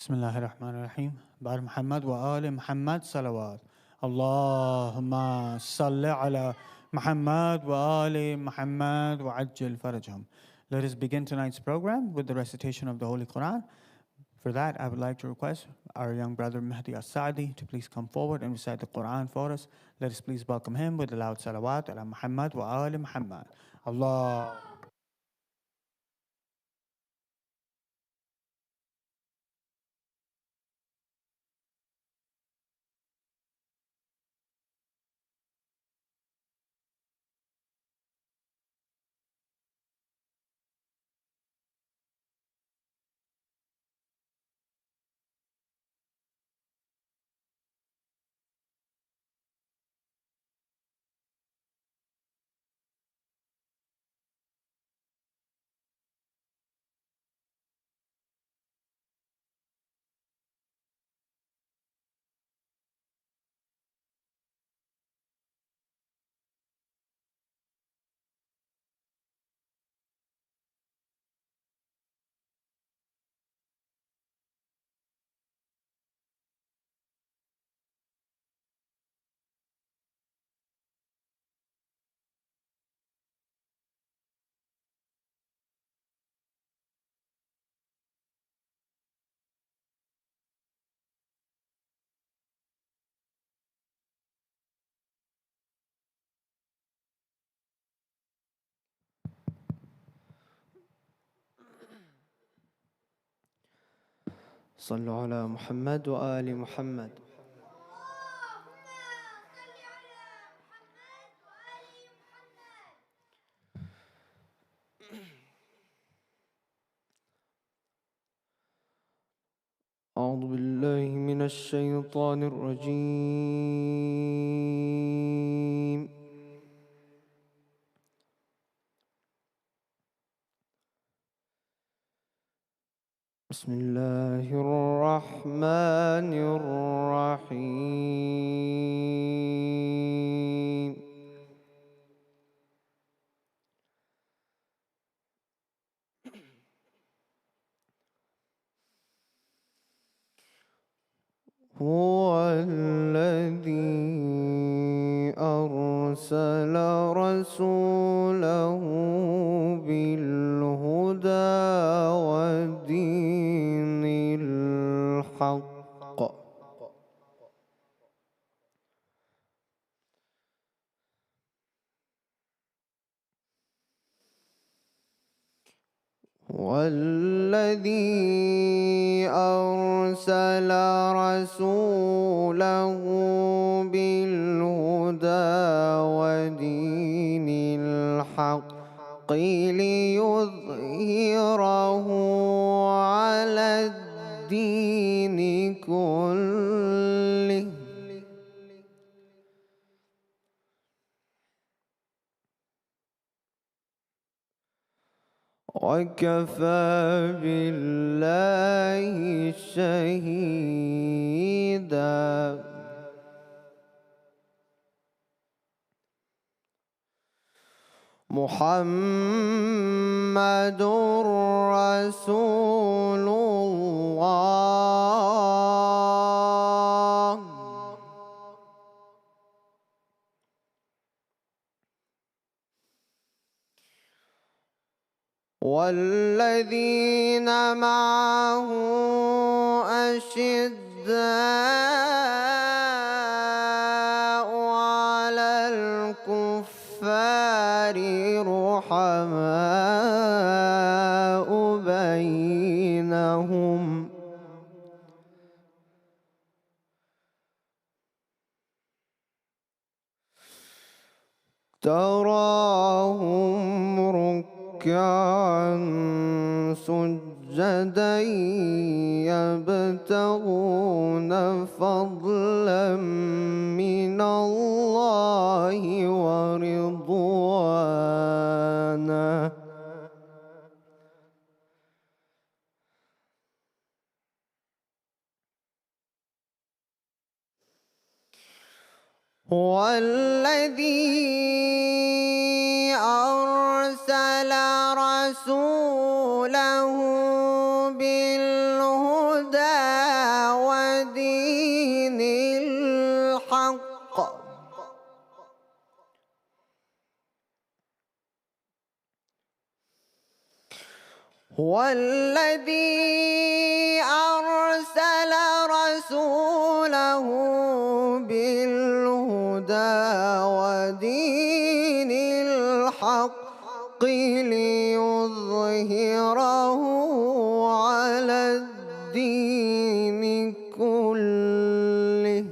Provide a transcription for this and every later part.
بسم الله الرحمن الرحيم. بار محمد وآل محمد صلوات. اللهم صل على Muhammad وآل Muhammad وعجل فرجهم. Let us begin tonight's program with the recitation of the Holy Quran. For that, I would like to request our young brother Mahdi As-Sa'di to please come forward and recite the Quran for us. Let us please welcome him with the loud salawat ala Muhammad wa ali Muhammad. Allah. صلوا على محمد وآل محمد. أعوذ بالله من الشيطان الرجيم. بسم الله الرحمن الرحيم. هو الذي أرسل رسوله بالهدى ودين الحق والذي أرسل رسوله بالهدى ودين الحق ليظهره على الدين كله وكفى بالله شهيدا. محمد رسول الله والذين معه أشداء على الكفار رحماء بينهم تراهم ركعا سجدا يبتغون فضلا من الله ورضوانا هو الذي أرسل رسوله بالهدى هو الذي أرسل رسوله بالهدى ودين الحق ليظهره على الدين كله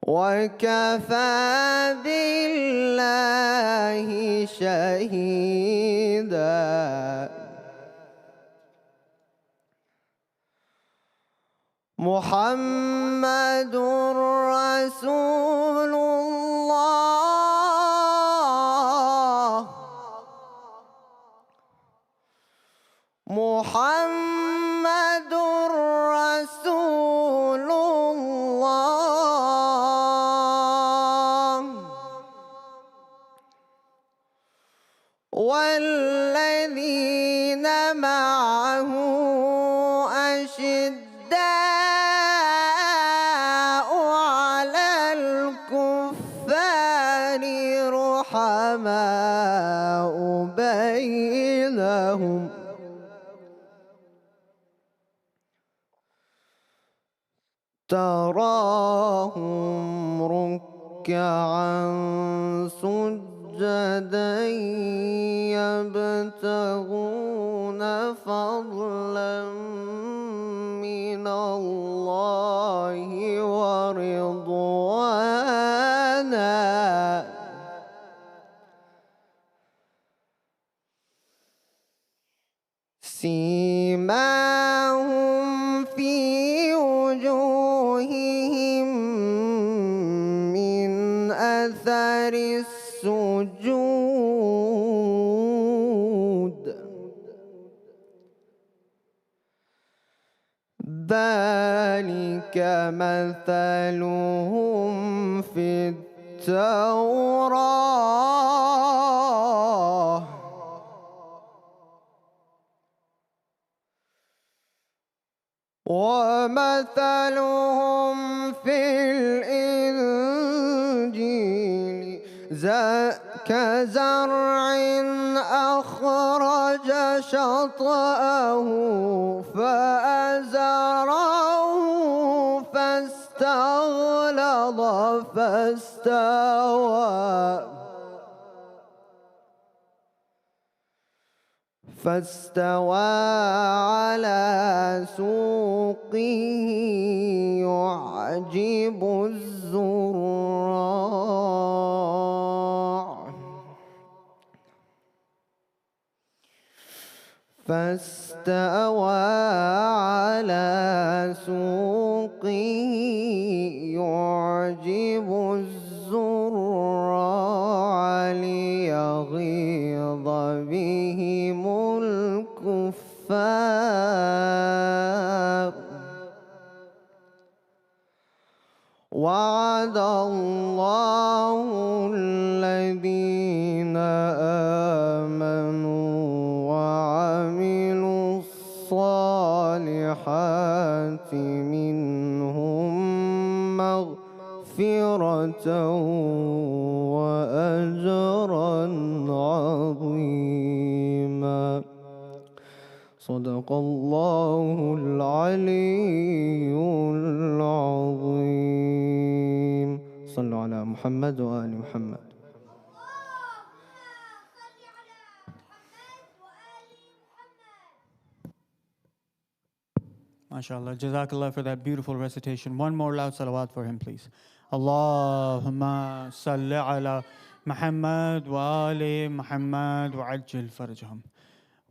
وكفى بالله شهيدا. محمد رسول الله محمد رسول الله والذين معه أشداء على الكفار رحماء بينهم تراهم ركعا سجدا يبتغون فضلا من الله ورضوانا سيماهم في وجوههم من أثر السجود ذلك مثلهم في التوراة ومثلهم في الإنجيل كزرع أخرج شطأه فأزره فاستغلظ فاستوى على سوقه يعجب الزراع فاستوى على سوقه يعجب الزراع ليغيظ بهم الكفار وعد الله الذين آمنوا وعملوا الصالحات منهم مغفرة وأجرا عظيما. صدق الله العلي العظيم. صلوا على محمد وآل محمد. MashaAllah. Jazakallah for that beautiful recitation. One more loud salawat for him, please. Allahumma salli ala Muhammad wa ali Muhammad wa ajil farajhum.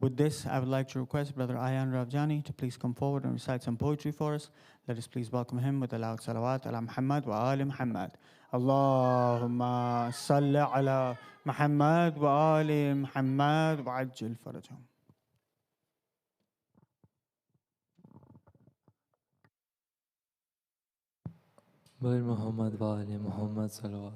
With this, I would like to request Brother Ayan Ravjani to please come forward and recite some poetry for us. Let us please welcome him with a loud salawat ala Muhammad wa ali Muhammad. Allahumma salli ala Muhammad wa ali Muhammad wa ajil farajhum. بل محمد وآل محمد صلوات.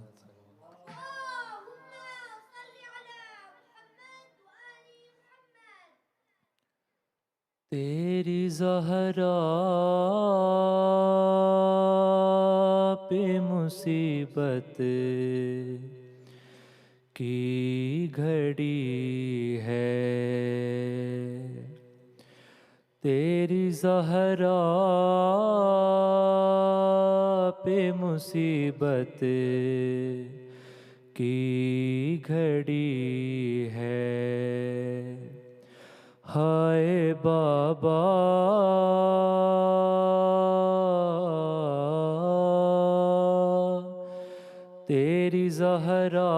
तेरी ज़हरा पे मुसीबत की घड़ी है। तेरी ज़हरा पे मुसीबत की घड़ी है। हाय बाबा तेरी ज़हरा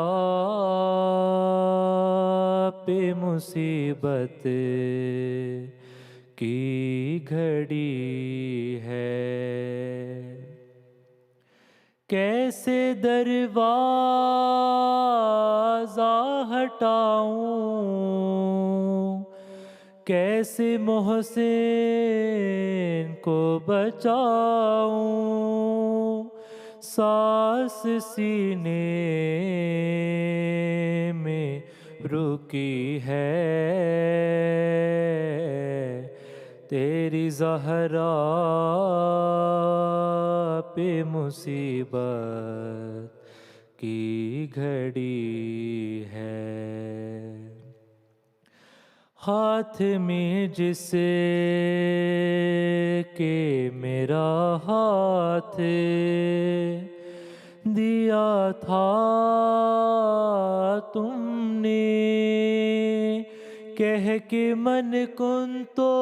पे मुसीबत की घड़ी है। कैसे दरवाज़ा हटाऊं, कैसे मोहसिन को बचाऊं, सांस सीने में रुकी है। तेरी ज़हरा पे मुसीबत की घड़ी है। हाथ में जिसे के मेरा हाथ दिया था तुमने, कह के मन कुन तो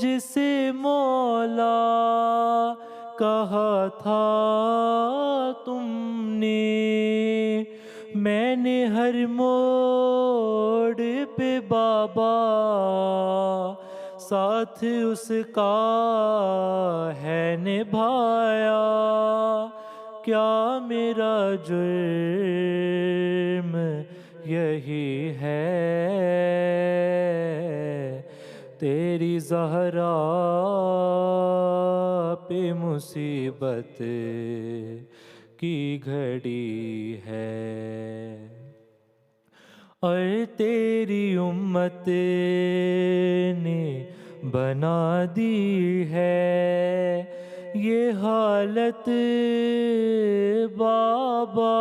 जिसे मौला कहा था तुमने। मैंने हर मोड़ पे बाबा साथ उसका है निभाया। क्या मेरा जुर्म यही है, तेरी ज़हरा पे मुसीबत की घड़ी है। और तेरी उम्मत ने बना दी है ये हालत बाबा।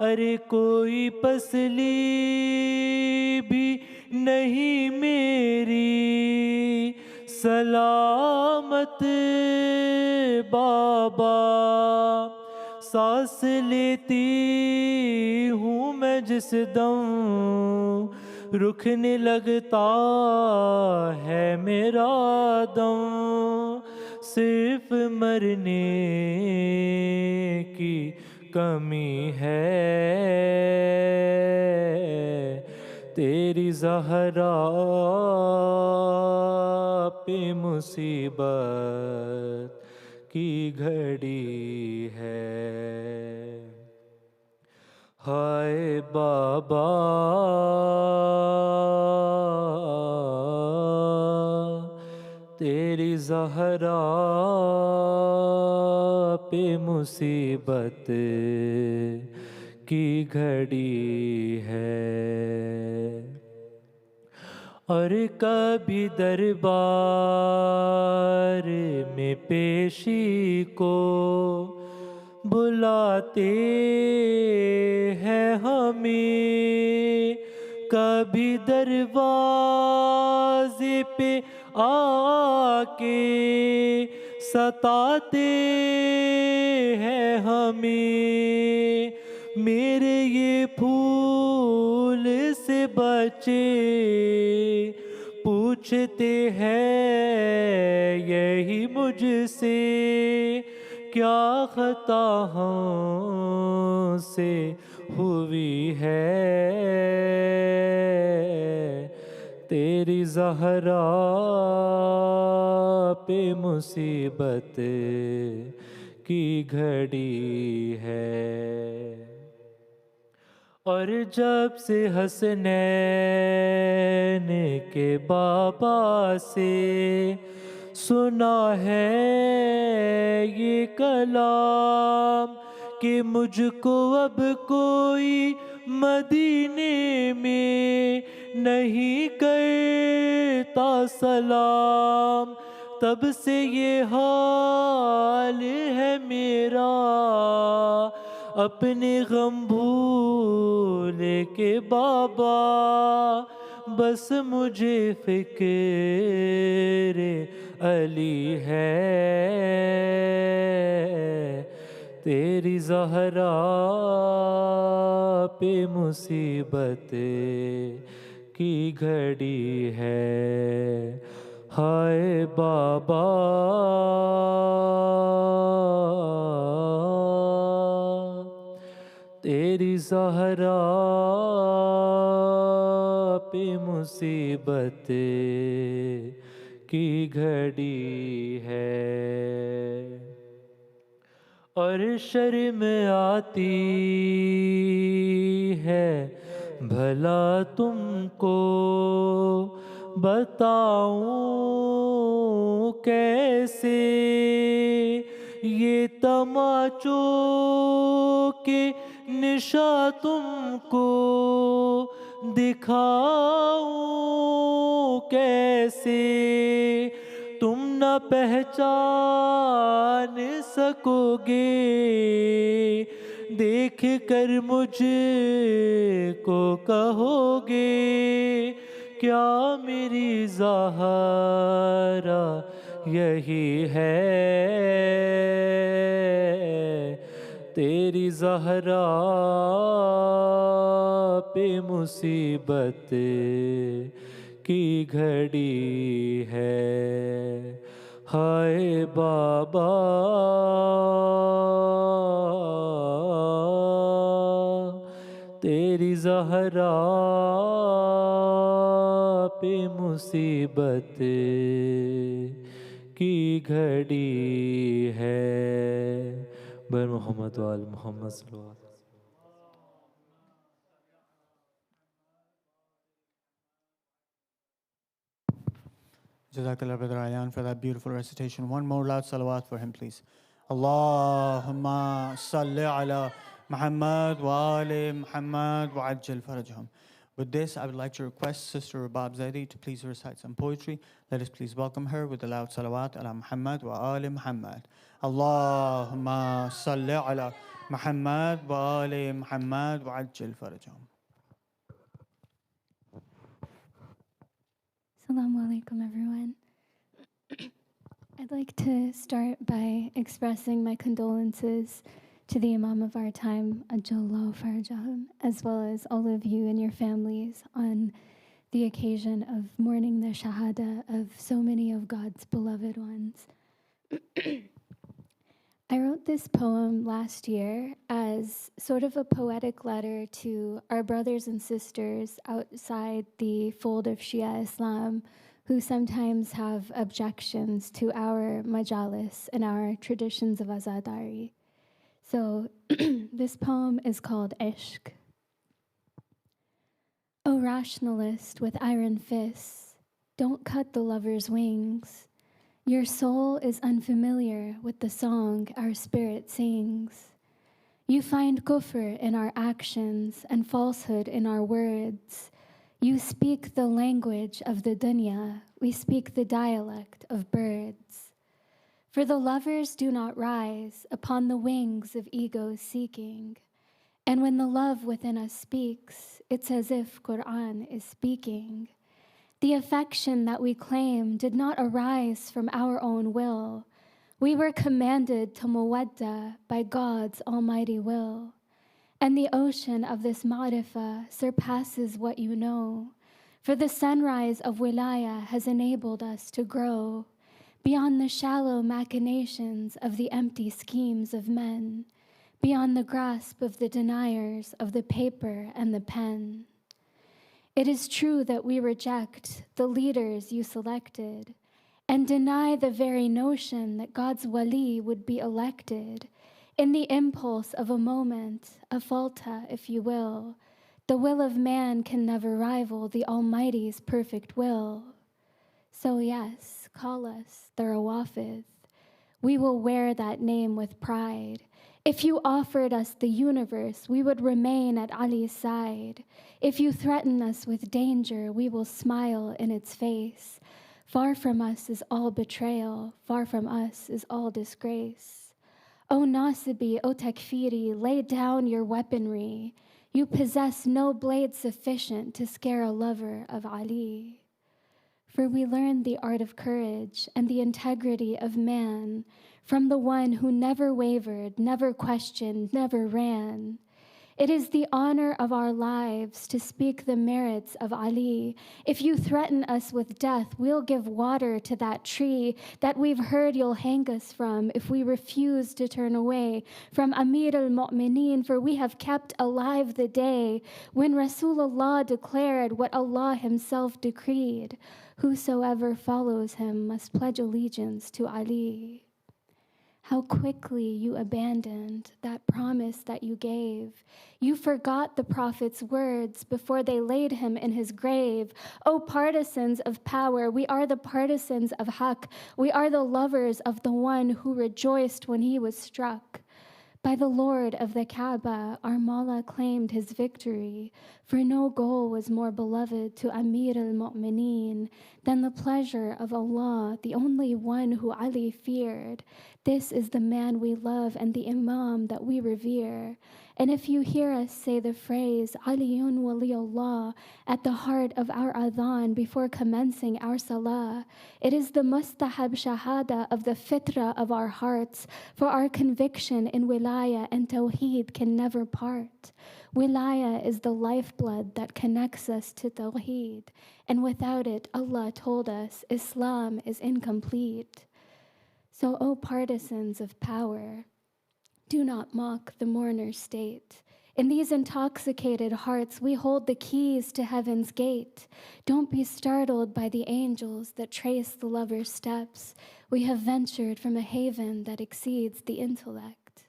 अरे कोई पसली भी नहीं मेरी सलामत बाबा। सांस लेती हूँ मैं जिस दम, रुकने लगता है मेरा दम। सिर्फ मरने की कमी है, तेरी ज़हरा पे मुसीबत की घड़ी है। हाय बाबा तेरी ज़हरा पे मुसीबत की घड़ी है। और कभी दरबार में पेशी को बुलाते हैं हमें, कभी दरवाजे पे आके सताते हैं हमें। मेरे ये फूल से बचे पूछते हैं यही मुझसे, क्या खता हमसे हुई है, तेरी ज़हरा पे मुसीबत की घड़ी है। और जब से हसनैन के बाबा से सुना है ये कलाम कि मुझको अब कोई मदीने में नहीं करता सलाम, तब से ये हाल है मेरा अपने गम भूल के बाबा, बस मुझे फिक्र अली है। तेरी ज़हरा पे मुसीबत की घड़ी है। हाय बाबा, तेरी ज़हरा पे मुसीबत की घड़ी है। और शर्म आती है भला तुमको बताऊं कैसे, ये तमाचों के निशा तुमको दिखाऊं कैसे। तुम न पहचान सकोगे देख कर मुझको कहोगे, क्या मेरी ज़हरा यही है। तेरी ज़हरा पे मुसीबत की घड़ी है। हाय बाबा, तेरी ज़हरा पे मुसीबत की घड़ी है। बर मोहम्मद वाल मोहम्मद सल्लल्लाहु अलैहि वसल्लम। Jazakallah, Brother Ayan, for that beautiful recitation. One more loud salawat for him, please. Allahumma salli ala Muhammad wa ali Muhammad wa ajjal farajhum. With this, I would like to request Sister Rabab Zaidi to please recite some poetry. Let us please welcome her with a loud salawat ala Muhammad wa ali Muhammad. Allahumma salli ala Muhammad wa ali Muhammad wa ajjal farajhum. Assalamu alaikum, everyone. I'd like to start by expressing my condolences to the Imam of our time, Ajallahu Farajahum, as well as all of you and your families on the occasion of mourning the Shahada of so many of God's beloved ones. I wrote this poem last year as sort of a poetic letter to our brothers and sisters outside the fold of Shia Islam who sometimes have objections to our majalis and our traditions of azadari. So this poem is called Ishq. O rationalist with iron fists, don't cut the lover's wings. Your soul is unfamiliar with the song our spirit sings. You find kufr in our actions and falsehood in our words. You speak the language of the dunya, we speak the dialect of birds. For the lovers do not rise upon the wings of ego seeking. And when the love within us speaks, it's as if Quran is speaking. The affection that we claim did not arise from our own will. We were commanded to mawadda by God's almighty will. And the ocean of this ma'rifah surpasses what you know. For the sunrise of wilaya has enabled us to grow beyond the shallow machinations of the empty schemes of men, beyond the grasp of the deniers of the paper and the pen. It is true that we reject the leaders you selected and deny the very notion that God's wali would be elected in the impulse of a moment, a falta, if you will. The will of man can never rival the Almighty's perfect will. So yes, call us the Rawafid. We will wear that name with pride. If you offered us the universe, we would remain at Ali's side. If you threaten us with danger, we will smile in its face. Far from us is all betrayal. Far from us is all disgrace. O Nasibi, O Takfiri, lay down your weaponry. You possess no blade sufficient to scare a lover of Ali. For we learned the art of courage and the integrity of man from the one who never wavered, never questioned, never ran. It is the honor of our lives to speak the merits of Ali. If you threaten us with death, we'll give water to that tree that we've heard you'll hang us from if we refuse to turn away from Amir al-Mu'mineen, for we have kept alive the day when Rasulullah declared what Allah himself decreed. Whosoever follows him must pledge allegiance to Ali. How quickly you abandoned that promise that you gave. You forgot the Prophet's words before they laid him in his grave. O partisans of power, we are the partisans of Haqq. We are the lovers of the one who rejoiced when he was struck. By the Lord of the Kaaba, our Mawla claimed his victory, for no goal was more beloved to Amir al-Mu'mineen than the pleasure of Allah, the only one who Ali feared. This is the man we love and the Imam that we revere. And if you hear us say the phrase Aliyun Waliullah at the heart of our adhan before commencing our salah, it is the mustahab shahada of the fitra of our hearts, for our conviction in wilaya and tawheed can never part. Wilaya is the lifeblood that connects us to tawheed, and without it, Allah told us, Islam is incomplete. So, O partisans of power, do not mock the mourner's state. In these intoxicated hearts, we hold the keys to heaven's gate. Don't be startled by the angels that trace the lover's steps. We have ventured from a haven that exceeds the intellect.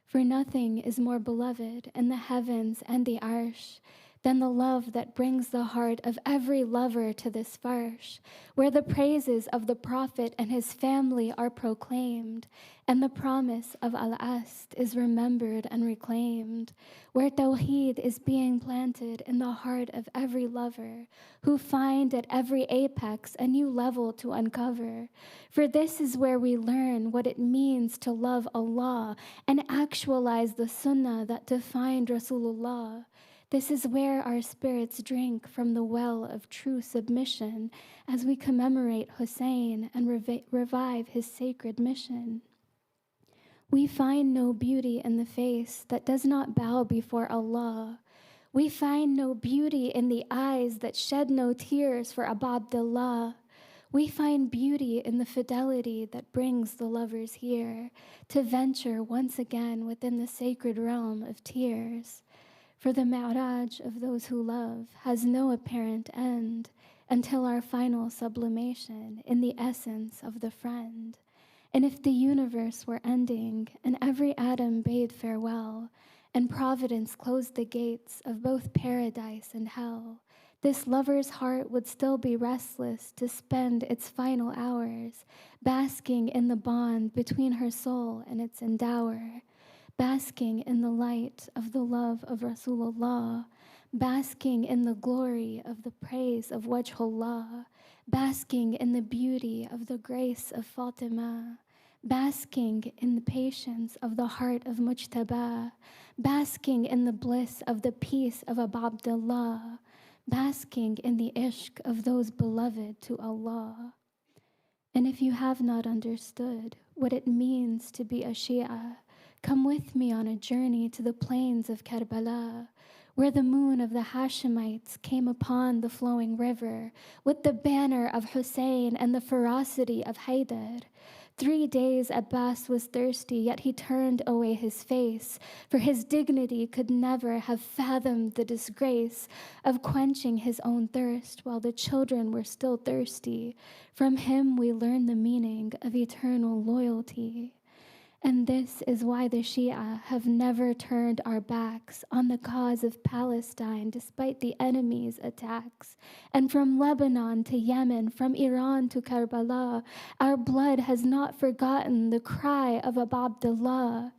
For nothing is more beloved in the heavens and the arsh than the love that brings the heart of every lover to this farsh, where the praises of the Prophet and his family are proclaimed, and the promise of Al-Ast is remembered and reclaimed, where Tawheed is being planted in the heart of every lover, who find at every apex a new level to uncover. For this is where we learn what it means to love Allah and actualize the sunnah that defined Rasulullah. This is where our spirits drink from the well of true submission as we commemorate Hussein and revive his sacred mission. We find no beauty in the face that does not bow before Allah. We find no beauty in the eyes that shed no tears for Abu Abdullah. We find beauty in the fidelity that brings the lovers here to venture once again within the sacred realm of tears. For the Mi'raj of those who love has no apparent end until our final sublimation in the essence of the friend. And if the universe were ending and every atom bade farewell, and providence closed the gates of both paradise and hell, this lover's heart would still be restless to spend its final hours basking in the bond between her soul and its endower, basking in the light of the love of Rasulullah, basking in the glory of the praise of Wajhullah, basking in the beauty of the grace of Fatima, basking in the patience of the heart of Mujtaba, basking in the bliss of the peace of Abu Abdullah, basking in the ishq of those beloved to Allah. And if you have not understood what it means to be a Shia, come with me on a journey to the plains of Karbala, where the moon of the Hashemites came upon the flowing river with the banner of Hussein and the ferocity of Haydar. 3 days Abbas was thirsty, yet he turned away his face, for his dignity could never have fathomed the disgrace of quenching his own thirst while the children were still thirsty. From him we learn the meaning of eternal loyalty. And this is why the Shia have never turned our backs on the cause of Palestine despite the enemy's attacks. And from Lebanon to Yemen, from Iran to Karbala, our blood has not forgotten the cry of Abu Abdullah.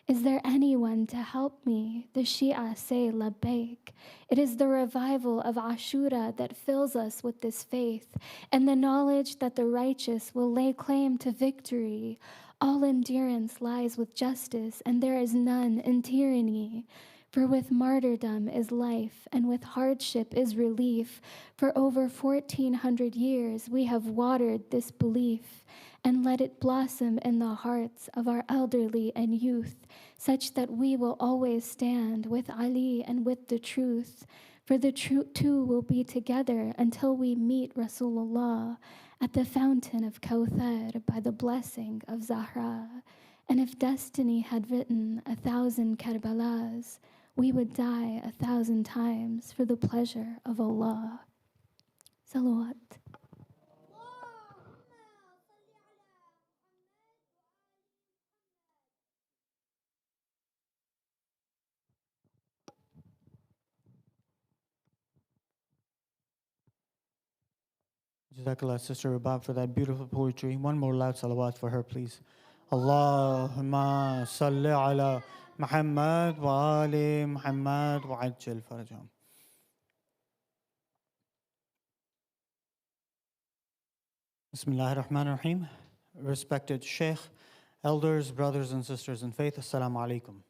Is there anyone to help me? The Shia say labbaik. It is the revival of Ashura that fills us with this faith and the knowledge that the righteous will lay claim to victory. All endurance lies with justice, and there is none in tyranny. For with martyrdom is life, and with hardship is relief. For over 1400 years we have watered this belief, and let it blossom in the hearts of our elderly and youth, such that we will always stand with Ali and with the truth. For the two will be together until we meet Rasulullah at the fountain of Kawthar by the blessing of Zahra. And if destiny had written 1,000 Karbalas, we would die 1,000 times for the pleasure of Allah. Salawat. Jazakallah, Sister Rabab, for that beautiful poetry. One more loud salawat for her, please. Allahumma salli ala Muhammad wa ali Muhammad wa ajil farajhum. Bismillah ar-Rahman ar-Rahim. Respected Shaykh, elders, brothers and sisters in faith, Assalamu alaikum.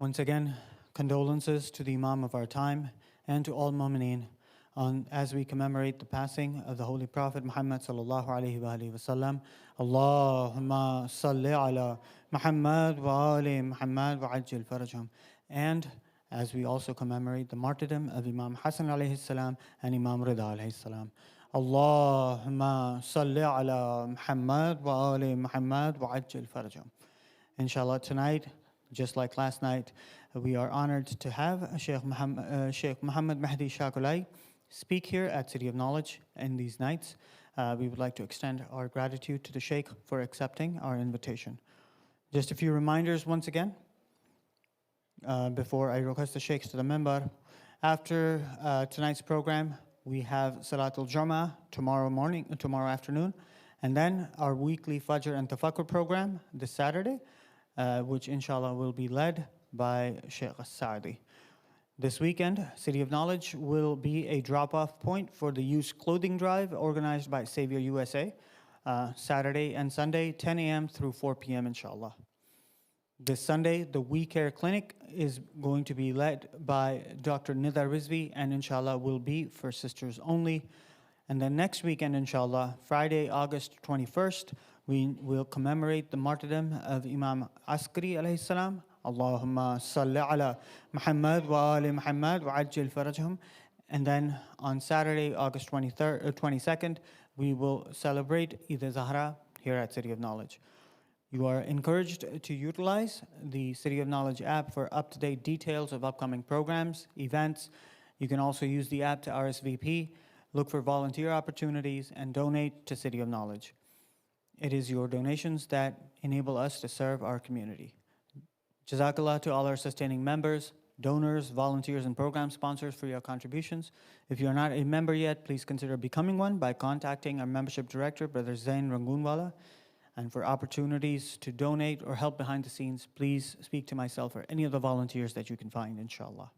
Once again, condolences to the Imam of our time and to all mu'mineen as we commemorate the passing of the Holy Prophet Muhammad sallallahu alaihi wasallam. Allahumma salli ala Muhammad wa ali Muhammad wa ajil farajhum. And as we also commemorate the martyrdom of Imam Hasan alayhi salam and Imam Ridha alayhi salam. Allahumma salli ala Muhammad wa ali Muhammad wa ajil farajhum. Inshallah, tonight, just like last night, we are honored to have Shaykh Muhammad Mahdi Shahkolahi speak here at City of Knowledge in these nights. We would like to extend our gratitude to the Shaykh for accepting our invitation. Just a few reminders once again, before I request the Shaykhs to the member. After tonight's program, we have Salatul Jum'ah tomorrow afternoon, and then our weekly Fajr and Tafakkur program this Saturday, which inshallah will be led by Shaykh Saadi. This weekend, City of Knowledge will be a drop-off point for the used clothing drive organized by Savior USA, Saturday and Sunday, 10 a.m. through 4 p.m. inshallah. This Sunday, the We Care Clinic is going to be led by Dr. Nidha Rizvi and inshallah will be for sisters only. And then next weekend, inshallah, Friday, August 21st, we will commemorate the martyrdom of Imam Askari alayhi salam. Allahumma salli ala Muhammad wa ali Muhammad wa ajil farajhum. And then on Saturday, August 22nd, we will celebrate Eid al-Zahra here at City of Knowledge. You are encouraged to utilize the City of Knowledge app for up-to-date details of upcoming programs, events. You can also use the app to RSVP, look for volunteer opportunities, and donate to City of Knowledge. It is your donations that enable us to serve our community. Jazakallah to all our sustaining members, donors, volunteers, and program sponsors for your contributions. If you are not a member yet, please consider becoming one by contacting our membership director, Brother Zain Rangoonwala. And for opportunities to donate or help behind the scenes, please speak to myself or any of the volunteers that you can find, inshallah.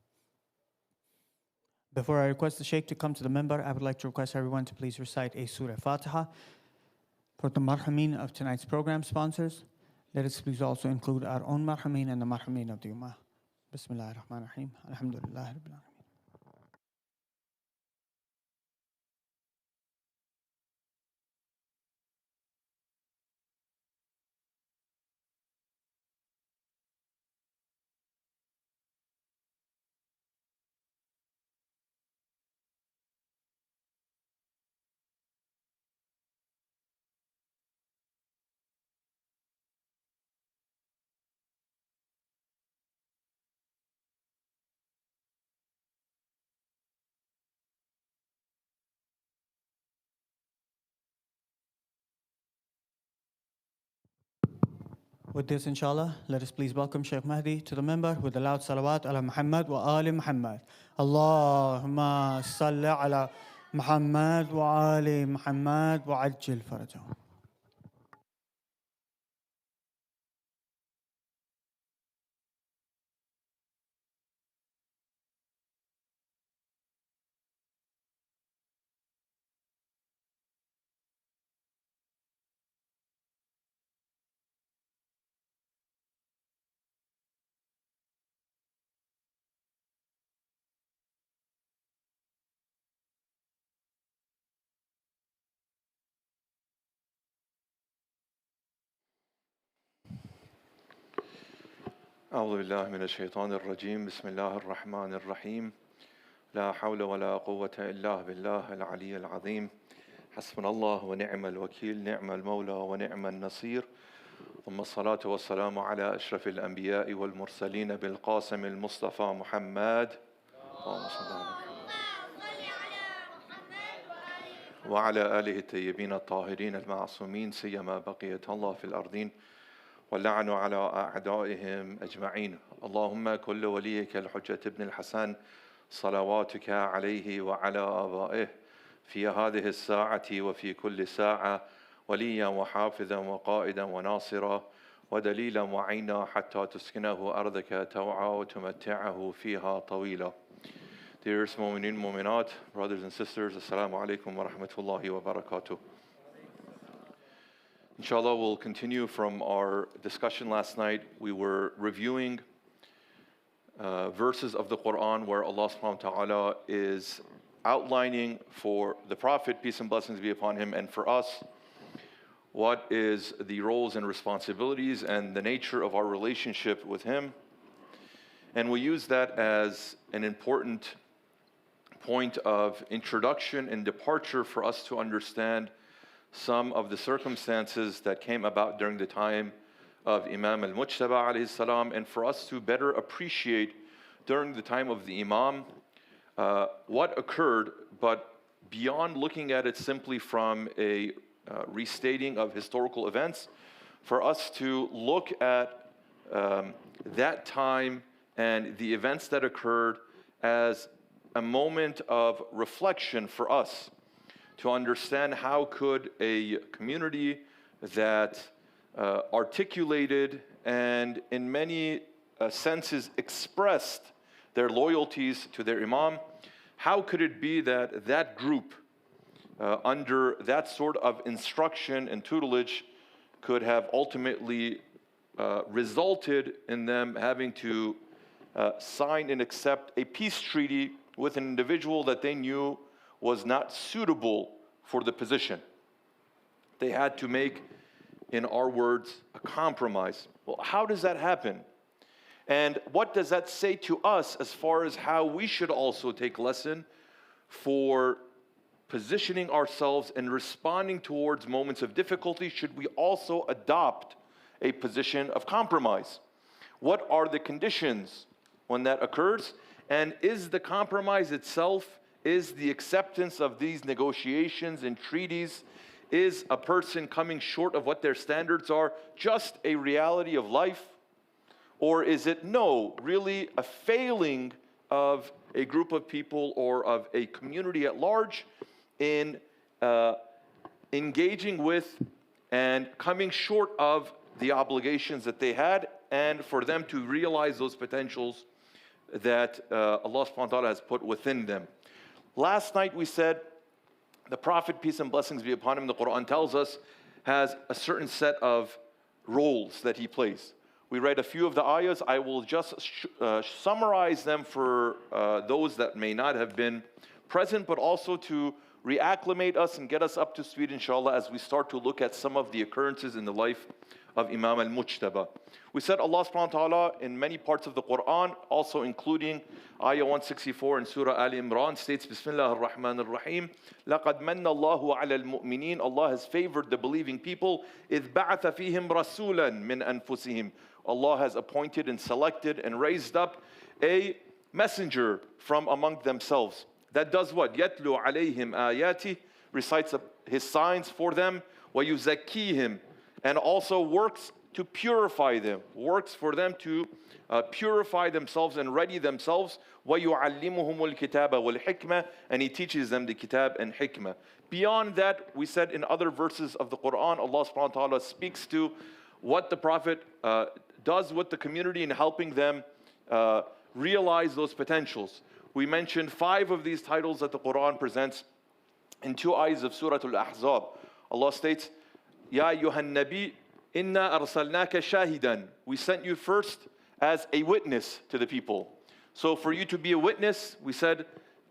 Before I request the Shaykh to come to the member, I would like to request everyone to please recite a Surah Fatiha. For the marhameen of tonight's program sponsors, let us please also include our own marhameen and the marhameen of the Ummah. Bismillah ar-Rahman ar-Rahim. Alhamdulillah Rabbil Alamin. With this, inshallah, let us please welcome Shaykh Mahdi to the member with a loud salawat ala Muhammad wa ali Muhammad. Allahumma salli ala Muhammad wa ali Muhammad wa ajil farajahum. أعوذ بالله من الشيطان الرجيم بسم الله الرحمن الرحيم لا حول ولا قوة إلا بالله العلي العظيم حسبنا الله ونعم الوكيل نعم المولى ونعم النصير ثم الصلاة والسلام على أشرف الأنبياء والمرسلين بالقاسم المصطفى محمد اللهم صل على محمد وعلى آله الطيبين الطاهرين المعصومين سيما بقية الله في الأرضين واللعن على أعدائهم أجمعين اللهم كل وليك الحجة ابن الحسن صلواتك عليه وعلى آبائه في هذه الساعة وفي كل ساعة وليا وحافظا وقائدا وناصرا ودليلا وعينا حتى تسكنه أرضك توعا وتمتعه فيها طويلا. Dearest mu'mineen, mu'minat, brothers and sisters, assalamu alaikum wa rahmatullahi wa barakatuh. Inshallah, we'll continue from our discussion last night. We were reviewing verses of the Quran where Allah subhanahu wa ta'ala is outlining for the Prophet, peace and blessings be upon him, and for us, what is the roles and responsibilities and the nature of our relationship with him. And we use that as an important point of introduction and departure for us to understand some of the circumstances that came about during the time of Imam al-Mujtaba alayhi salam, and for us to better appreciate during the time of the Imam what occurred, but beyond looking at it simply from a restating of historical events, for us to look at that time and the events that occurred as a moment of reflection for us, to understand how could a community that articulated and in many senses expressed their loyalties to their Imam, how could it be that that group under that sort of instruction and tutelage could have ultimately resulted in them having to sign and accept a peace treaty with an individual that they knew was not suitable for the position. They had to make, in our words, a compromise. Well, how does that happen? And what does that say to us as far as how we should also take lesson for positioning ourselves and responding towards moments of difficulty? Should we also adopt a position of compromise? What are the conditions when that occurs? And is the compromise itself, is the acceptance of these negotiations and treaties, is a person coming short of what their standards are just a reality of life? Or is it really a failing of a group of people or of a community at large in engaging with and coming short of the obligations that they had, and for them to realize those potentials that Allah subhanahu wa ta'ala has put within them? Last night we said the Prophet, peace and blessings be upon him, the Quran tells us, has a certain set of roles that he plays. We read a few of the ayahs. I will just summarize them for those that may not have been present, but also to reacclimate us and get us up to speed, inshallah, as we start to look at some of the occurrences in the life of Imam al-Mujtaba. We said Allah subhanahu wa ta'ala in many parts of the Quran, also including ayah 164 in Surah Al Imran, states, Bismillah ar-Rahman ar-Rahim, لَقَدْ مَنَّ اللَّهُ عَلَى الْمُؤْمِنِينَ, Allah has favored the believing people, إِذْ بَعَثَ فِيهِمْ رَسُولًا مِنْ أَنفُسِهِمْ. Allah has appointed and selected and raised up a messenger from among themselves. That does what? يَتْلُو عَلَيْهِمْ آيَاتِهِ, recites his signs for them, وَيُزَكِّيهِمْ, and also works to purify them, works for them to purify themselves and ready themselves. وَيُعَلِّمُهُمُ الْكِتَابَ وَالْحِكْمَةِ, and he teaches them the kitab and hikmah. Beyond that, we said in other verses of the Quran, Allah subhanahu wa ta'ala speaks to what the Prophet does with the community in helping them realize those potentials. We mentioned 5 of these titles that the Quran presents in 2 ayahs of Surah Al-Ahzab. Allah states, Ya ayyuhan nabi, inna arsalnaka shahidan. We sent you first as a witness to the people. So for you to be a witness, we said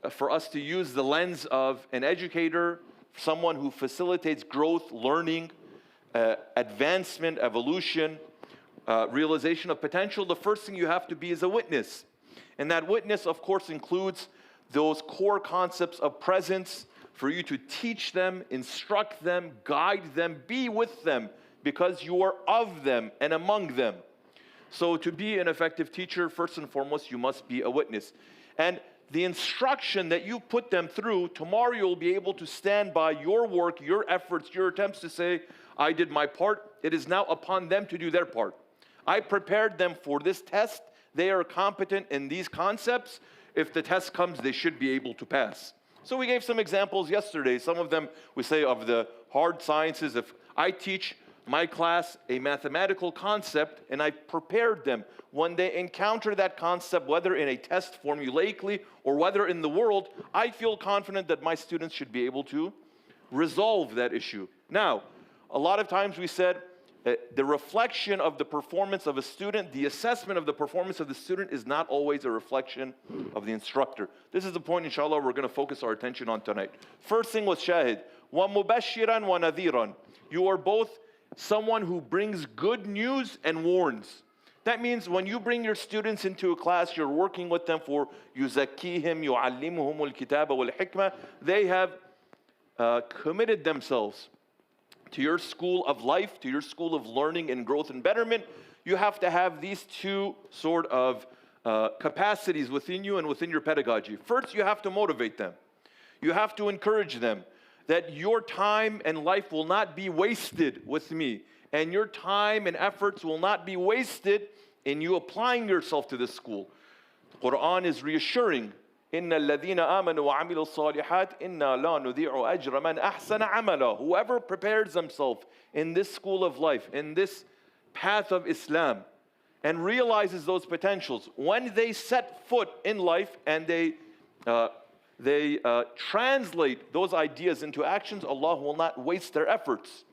for us to use the lens of an educator, someone who facilitates growth, learning, advancement, evolution, realization of potential, the first thing you have to be is a witness. And that witness, of course, includes those core concepts of presence for you to teach them, instruct them, guide them, be with them, because you are of them and among them. So to be an effective teacher, first and foremost, you must be a witness. And the instruction that you put them through, tomorrow you'll be able to stand by your work, your efforts, your attempts to say, I did my part. It is now upon them to do their part. I prepared them for this test. They are competent in these concepts. If the test comes, they should be able to pass. So we gave some examples yesterday. Some of them we say of the hard sciences. If I teach my class a mathematical concept and I prepared them, when they encounter that concept, whether in a test formulaically or whether in the world, I feel confident that my students should be able to resolve that issue. Now, a lot of times we said the reflection of the performance of a student, the assessment of the performance of the student is not always a reflection of the instructor. This is the point, inshallah, we're going to focus our attention on tonight. First thing was shahid. وَمُبَشِّرًا وَنَذِيرًا. You are both someone who brings good news and warns. That means when you bring your students into a class, you're working with them for يُزَكِّيهِمْ يُعَلِّمُهُمُ الْكِتَابَ وَالْحِكْمَةِ. They have committed themselves to your school of life, to your school of learning and growth and betterment. You have to have these two sort of capacities within you and within your pedagogy. First, you have to motivate them. You have to encourage them that your time and life will not be wasted with me, and your time and efforts will not be wasted in you applying yourself to this school. The Quran is reassuring, إِنَّ الَّذِينَ آمَنُوا وَعَمِلُوا الصَّالِحَاتِ إِنَّا لَا نُضِيعُ أَجْرَ مَنْ أَحْسَنَ عَمَلًا. Whoever prepares himself in this school of life, in this path of Islam, and realizes those potentials, when they set foot in life and they translate those ideas into actions, Allah will not waste their efforts.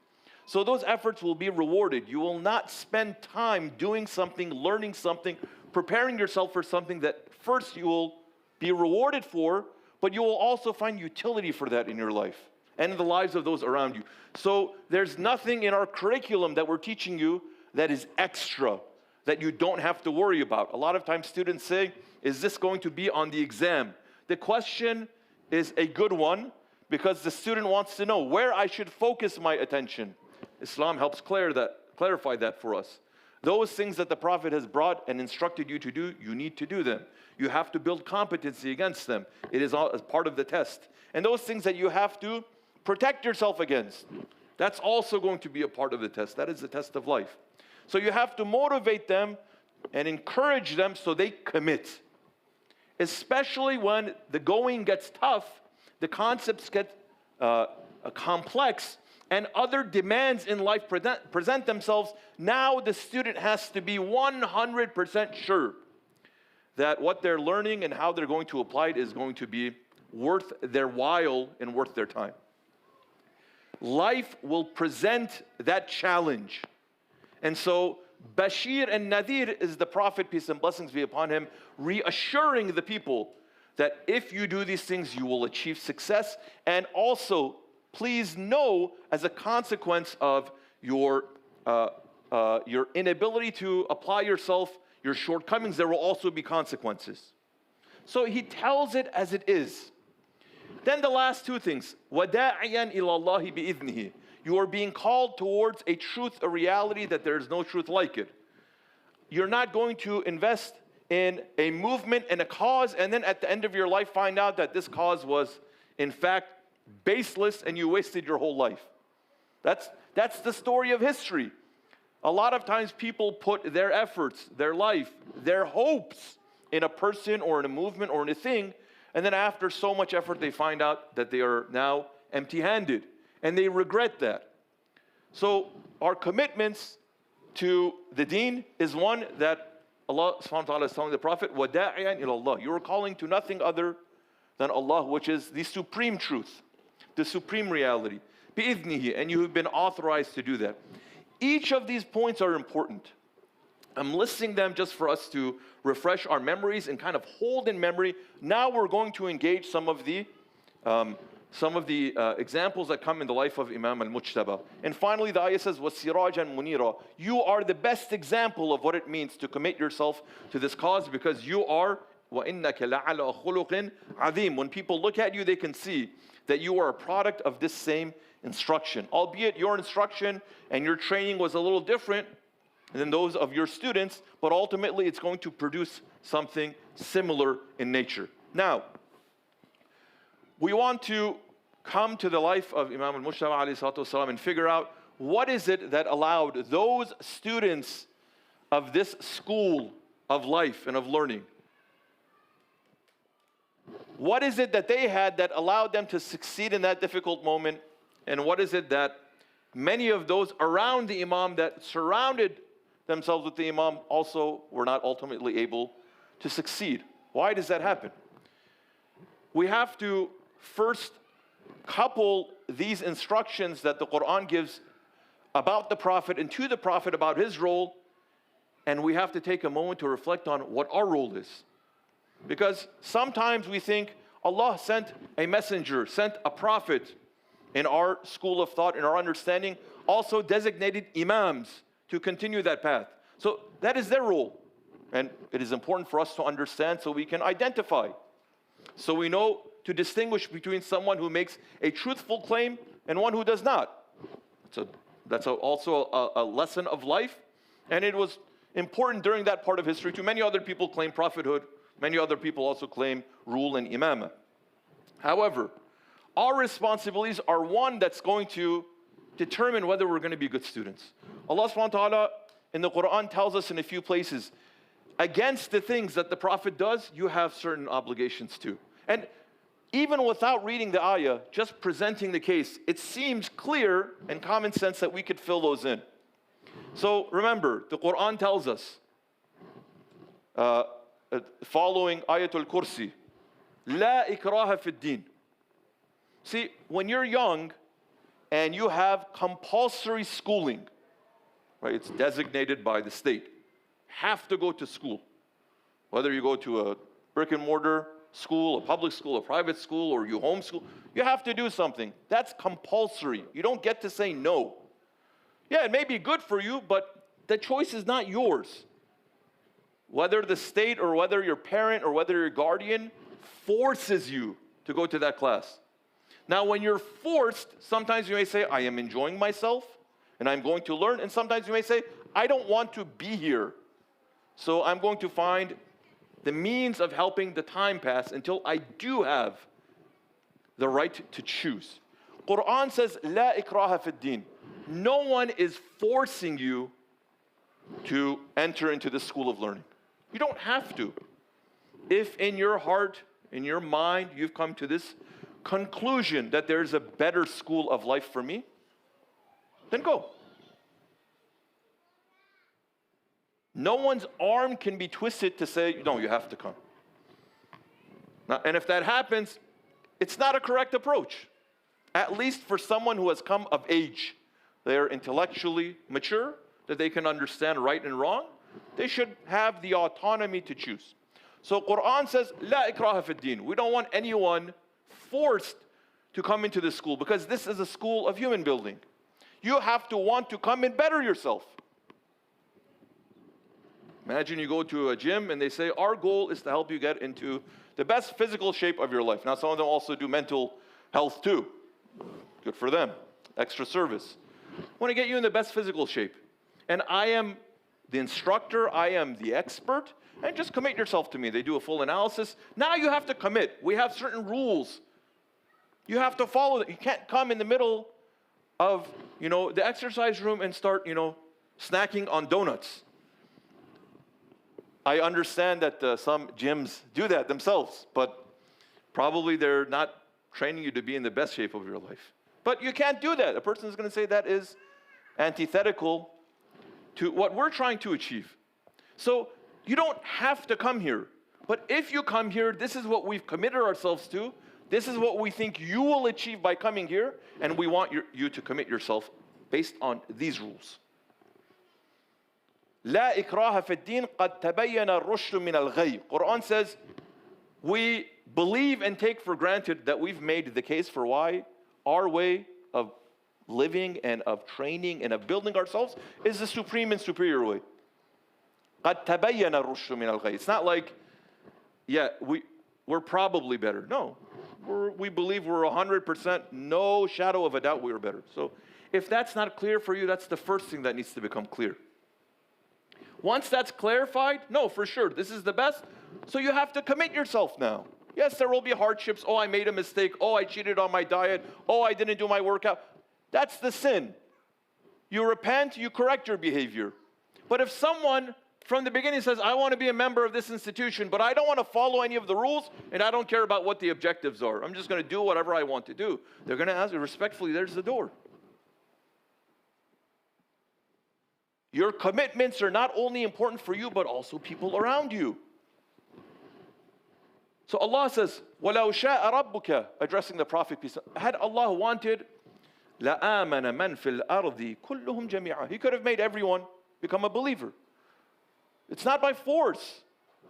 So those efforts will be rewarded. You will not spend time doing something, learning something, preparing yourself for something that first you will be rewarded for, but you will also find utility for that in your life and in the lives of those around you. So there's nothing in our curriculum that we're teaching you that is extra, that you don't have to worry about. A lot of times students say, is this going to be on the exam? The question is a good one because the student wants to know where I should focus my attention. Islam helps clarify that for us. Those things that the Prophet has brought and instructed you to do, you need to do them. You have to build competency against them. It is all as part of the test. And those things that you have to protect yourself against, that's also going to be a part of the test. That is the test of life. So you have to motivate them and encourage them so they commit. Especially when the going gets tough, the concepts get complex, and other demands in life present themselves. Now the student has to be 100% sure that what they're learning and how they're going to apply it is going to be worth their while and worth their time. Life will present that challenge. And so Bashir and Nadir is the Prophet, peace and blessings be upon him, reassuring the people that if you do these things, you will achieve success. And also, please know, as a consequence of your inability to apply yourself, your shortcomings, there will also be consequences. So he tells it as it is. Then the last two things, وَدَاعِيًا إِلَى اللَّهِ بِإِذْنِهِ. You are being called towards a truth, a reality that there is no truth like it. You're not going to invest in a movement and a cause and then at the end of your life find out that this cause was in fact baseless and you wasted your whole life. That's the story of history. A lot of times people put their efforts, their life, their hopes in a person or in a movement or in a thing, and then after so much effort they find out that they are now empty-handed. And they regret that. So our commitments to the deen is one that Allah subhanahu wa ta'ala is telling the Prophet, وَدَاعِيًا إِلَى اللَّهِ. You are calling to nothing other than Allah, which is the supreme truth, the supreme reality. بِإِذْنِهِ. And you have been authorized to do that. Each of these points are important. I'm listing them just for us to refresh our memories and kind of hold in memory. Now we're going to engage some of the some of the examples that come in the life of Imam al-Mujtaba. And finally, the ayah says, وَسِرَاجًا مُنِيرًا. You are the best example of what it means to commit yourself to this cause, because you are وَإِنَّكَ لَعَلَى خُلُقٍ عَظِيمٍ. When people look at you, they can see that you are a product of this same instruction. Albeit your instruction and your training was a little different than those of your students, but ultimately it's going to produce something similar in nature. Now, we want to come to the life of Imam al-Mujtaba alayhi salatu wasalam and figure out what is it that allowed those students of this school of life and of learning, what is it that they had that allowed them to succeed in that difficult moment, and what is it that many of those around the Imam that surrounded themselves with the Imam also were not ultimately able to succeed? Why does that happen? We have to first couple these instructions that the Quran gives about the Prophet and to the Prophet about his role, and we have to take a moment to reflect on what our role is. Because sometimes we think Allah sent a messenger, sent a prophet. In our school of thought, in our understanding, also designated imams to continue that path. So that is their role. And it is important for us to understand so we can identify. So we know to distinguish between someone who makes a truthful claim and one who does not. So that's also a lesson of life. And it was important during that part of history too. Many other people claim prophethood. Many other people also claim rule and imamah. However, our responsibilities are one that's going to determine whether we're going to be good students. Allah subhanahu wa ta'ala in the Quran tells us in a few places, against the things that the Prophet does, you have certain obligations too. And even without reading the ayah, just presenting the case, it seems clear and common sense that we could fill those in. So remember, the Quran tells us, following Ayatul Kursi, La ikraha fid din. See, when you're young and you have compulsory schooling, right, it's designated by the state, have to go to school. Whether you go to a brick and mortar school, a public school, a private school, or you homeschool, you have to do something. That's compulsory. You don't get to say no. Yeah, it may be good for you, but the choice is not yours. Whether the state or whether your parent or whether your guardian forces you to go to that class. Now, when you're forced, sometimes you may say, I am enjoying myself and I'm going to learn. And sometimes you may say, I don't want to be here. So I'm going to find the means of helping the time pass until I do have the right to choose. Quran says, La ikraha fid din. No one is forcing you to enter into this school of learning. You don't have to. If in your heart, in your mind, you've come to this conclusion that there's a better school of life for me, then go. No one's arm can be twisted to say, no, you have to come. Now, and if that happens, it's not a correct approach. At least for someone who has come of age. They are intellectually mature, that they can understand right and wrong. They should have the autonomy to choose. So Quran says, La ikraha fid din. We don't want anyone forced to come into this school, because this is a school of human building. You have to want to come and better yourself. Imagine you go to a gym and they say, our goal is to help you get into the best physical shape of your life. Now, some of them also do mental health too. Good for them. Extra service. I want to get you in the best physical shape. And I am the instructor, I am the expert, and just commit yourself to me. They do a full analysis. Now you have to commit. We have certain rules. You have to follow it. You can't come in the middle of, the exercise room and start, snacking on donuts. I understand that some gyms do that themselves, but probably they're not training you to be in the best shape of your life. But you can't do that. A person is going to say that is antithetical to what we're trying to achieve. So you don't have to come here. But if you come here, this is what we've committed ourselves to. This is what we think you will achieve by coming here. And we want you to commit yourself based on these rules. لا إكراه في الدين قد تبين الرشد من الغي. Quran says, we believe and take for granted that we've made the case for why our way of living and of training and of building ourselves is the supreme and superior way. قَدْ تَبَيَّنَ الرُّشْدُ مِنَ الْغَيِّ. It's not like, yeah, we're probably better. No, we believe we're 100%, no shadow of a doubt we are better. So if that's not clear for you, that's the first thing that needs to become clear. Once that's clarified, no, for sure, this is the best. So you have to commit yourself now. Yes, there will be hardships. Oh, I made a mistake. Oh, I cheated on my diet. Oh, I didn't do my workout. That's the sin. You repent, you correct your behavior. But if someone from the beginning says, I want to be a member of this institution, but I don't want to follow any of the rules, and I don't care about what the objectives are. I'm just going to do whatever I want to do. They're going to ask you respectfully, there's the door. Your commitments are not only important for you, but also people around you. So Allah says, وَلَوْ شَاءَ رَبُّكَ, addressing the Prophet, peace. Had Allah wanted, لَآمَنَ مَنْ فِي الْأَرْضِ كُلُّهُمْ جَمِيعًا. He could have made everyone become a believer. It's not by force.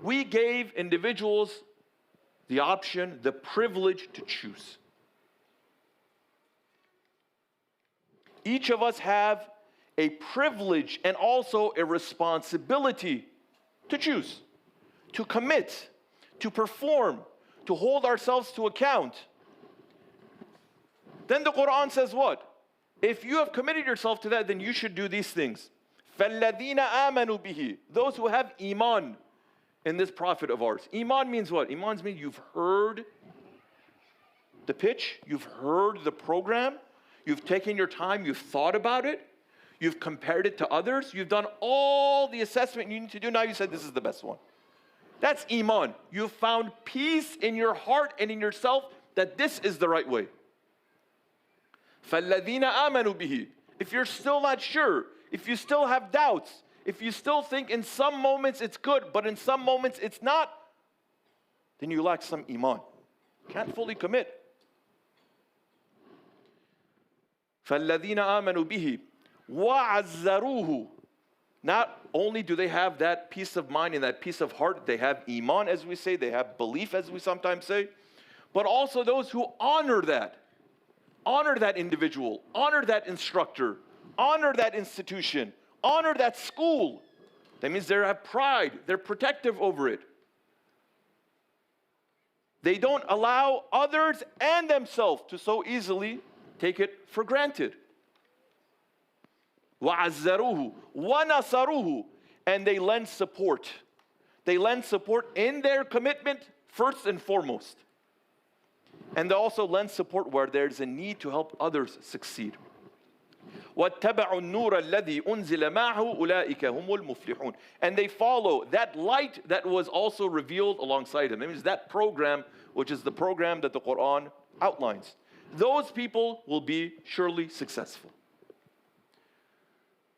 We gave individuals the option, the privilege to choose. Each of us have a privilege and also a responsibility to choose, to commit, to perform, to hold ourselves to account. Then the Quran says what? If you have committed yourself to that, then you should do these things. فَالَّذِينَ آمَنُوا بِهِ. Those who have iman in this prophet of ours. Iman means what? Iman means you've heard the pitch, you've heard the program, you've taken your time, you've thought about it, you've compared it to others, you've done all the assessment you need to do, now you said this is the best one. That's iman. You've found peace in your heart and in yourself that this is the right way. فَالَّذِينَ آمَنُوا بِهِ. If you're still not sure, if you still have doubts, if you still think in some moments it's good, but in some moments it's not, then you lack some iman. Can't fully commit. فَالَّذِينَ آمَنُوا بِهِ وَعَزَّرُوهُ. Not only do they have that peace of mind and that peace of heart, they have iman, as we say, they have belief, as we sometimes say, but also those who honor that individual, honor that instructor, honor that institution, honor that school. That means they have pride, they're protective over it. They don't allow others and themselves to so easily take it for granted. وَعَزَّرُوهُ وَنَصَرُوهُ. And they lend support. They lend support in their commitment first and foremost. And they also lend support where there's a need to help others succeed. وَاتَّبَعُوا النُّورَ الَّذِي أُنزِلَ مَعَهُ أُولَٰئِكَ هُمُ الْمُفْلِحُونَ. And they follow that light that was also revealed alongside him. That means that program, which is the program that the Quran outlines. Those people will be surely successful.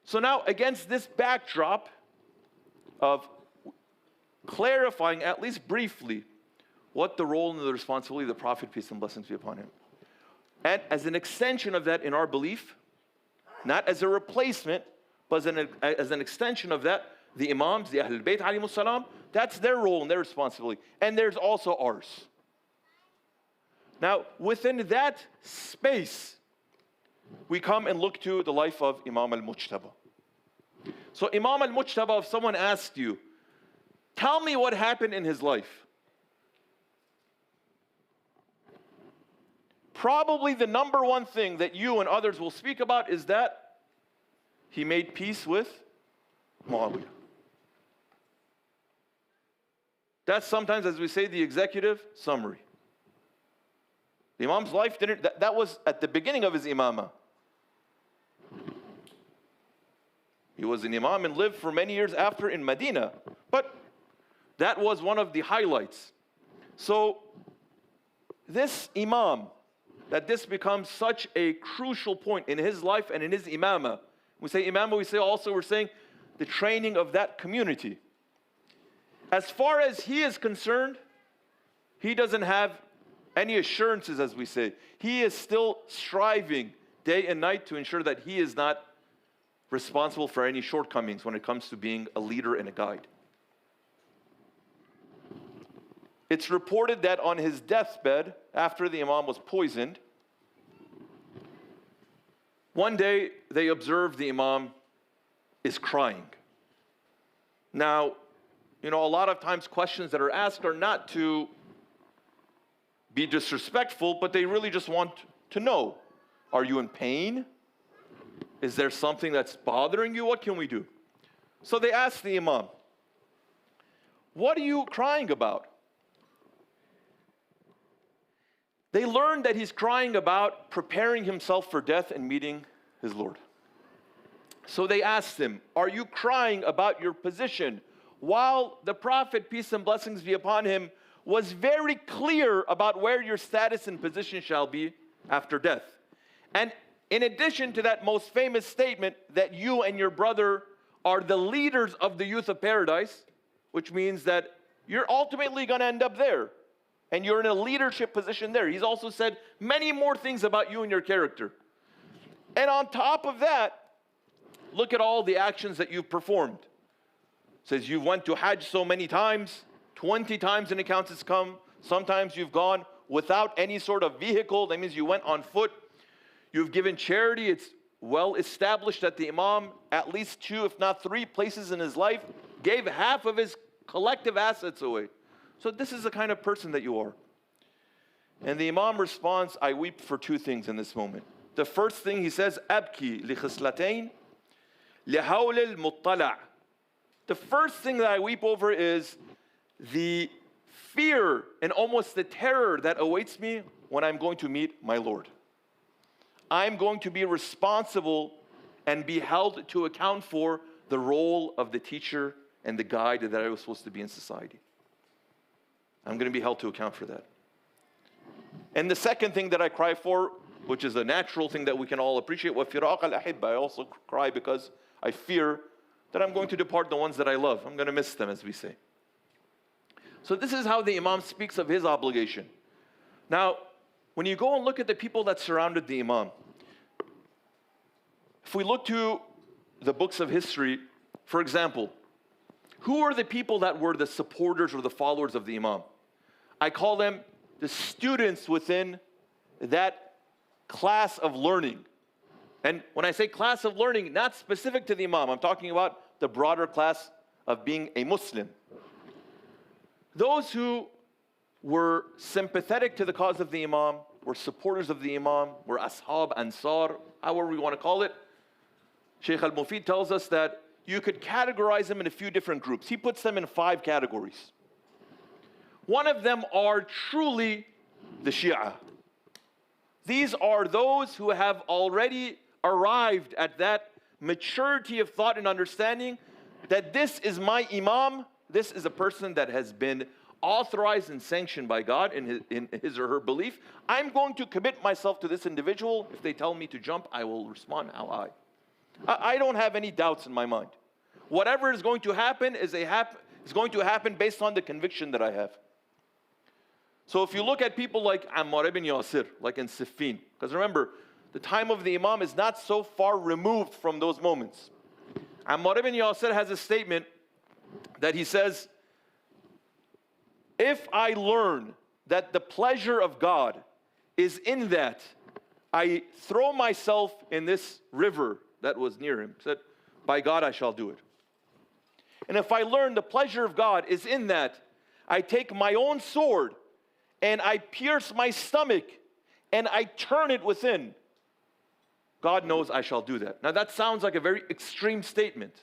So now, against this backdrop of clarifying, at least briefly, what the role and the responsibility of the Prophet, peace and blessings be upon him, and as an extension of that in our belief, not as a replacement, but as an extension of that, the Imams, the Ahlul Bayt alayhimus salam, that's their role and their responsibility. And there's also ours. Now, within that space, we come and look to the life of Imam al-Mujtaba. So Imam al-Mujtaba, if someone asked you, tell me what happened in his life, probably the number one thing that you and others will speak about is that he made peace with Muawiyah. That's sometimes, as we say, the executive summary. The Imam's life didn't, that was at the beginning of his imamah. He was an imam and lived for many years after in Medina. But that was one of the highlights. So this imam, that this becomes such a crucial point in his life and in his imamah. We say imamah, we're saying the training of that community. As far as he is concerned, he doesn't have any assurances, as we say. He is still striving day and night to ensure that he is not responsible for any shortcomings when it comes to being a leader and a guide. it's reported that on his deathbed, after the Imam was poisoned, one day they observed the Imam is crying. Now, a lot of times questions that are asked are not to be disrespectful, but they really just want to know, are you in pain? Is there something that's bothering you? What can we do? So they asked the Imam, what are you crying about? They learned that he's crying about preparing himself for death and meeting his Lord. So they asked him, are you crying about your position? While the Prophet, peace and blessings be upon him, was very clear about where your status and position shall be after death. And in addition to that most famous statement that you and your brother are the leaders of the youth of paradise, which means that you're ultimately going to end up there. And you're in a leadership position there. He's also said many more things about you and your character. And on top of that, look at all the actions that you've performed. It says you went to Hajj so many times, 20 times in accounts it's come. Sometimes you've gone without any sort of vehicle. That means you went on foot. You've given charity. It's well established that the Imam, at least 2, if not 3 places in his life, gave half of his collective assets away. So this is the kind of person that you are. And the Imam responds, I weep for 2 things in this moment. The first thing he says, Abki li khislatayn li hawl al-muttala'. The first thing that I weep over is the fear and almost the terror that awaits me when I'm going to meet my Lord. I'm going to be responsible and be held to account for the role of the teacher and the guide that I was supposed to be in society. I'm going to be held to account for that. And the second thing that I cry for, which is a natural thing that we can all appreciate, وَفِرَاقَ الْأَحِبَّةِ, I also cry because I fear that I'm going to depart the ones that I love. I'm going to miss them, as we say. So this is how the Imam speaks of his obligation. Now, when you go and look at the people that surrounded the Imam, if we look to the books of history, for example, who are the people that were the supporters or the followers of the Imam? I call them the students within that class of learning. And when I say class of learning, not specific to the Imam, I'm talking about the broader class of being a Muslim. Those who were sympathetic to the cause of the Imam, were supporters of the Imam, were ashab, ansar, however we want to call it. Shaykh al-Mufid tells us that you could categorize them in a few different groups. He puts them in 5 categories. One of them are truly the Shia. These are those who have already arrived at that maturity of thought and understanding that this is my Imam, this is a person that has been authorized and sanctioned by God in his or her belief. I'm going to commit myself to this individual. If they tell me to jump, I will respond how I don't have any doubts in my mind. Whatever is going to happen is going to happen based on the conviction that I have. So if you look at people like Ammar ibn Yasir, like in Siffin, because remember, the time of the Imam is not so far removed from those moments. Ammar ibn Yasir has a statement that he says, if I learn that the pleasure of God is in that I throw myself in this river that was near him, said, by God I shall do it. And if I learn the pleasure of God is in that I take my own sword and I pierce my stomach and I turn it within, God knows I shall do that. Now that sounds like a very extreme statement.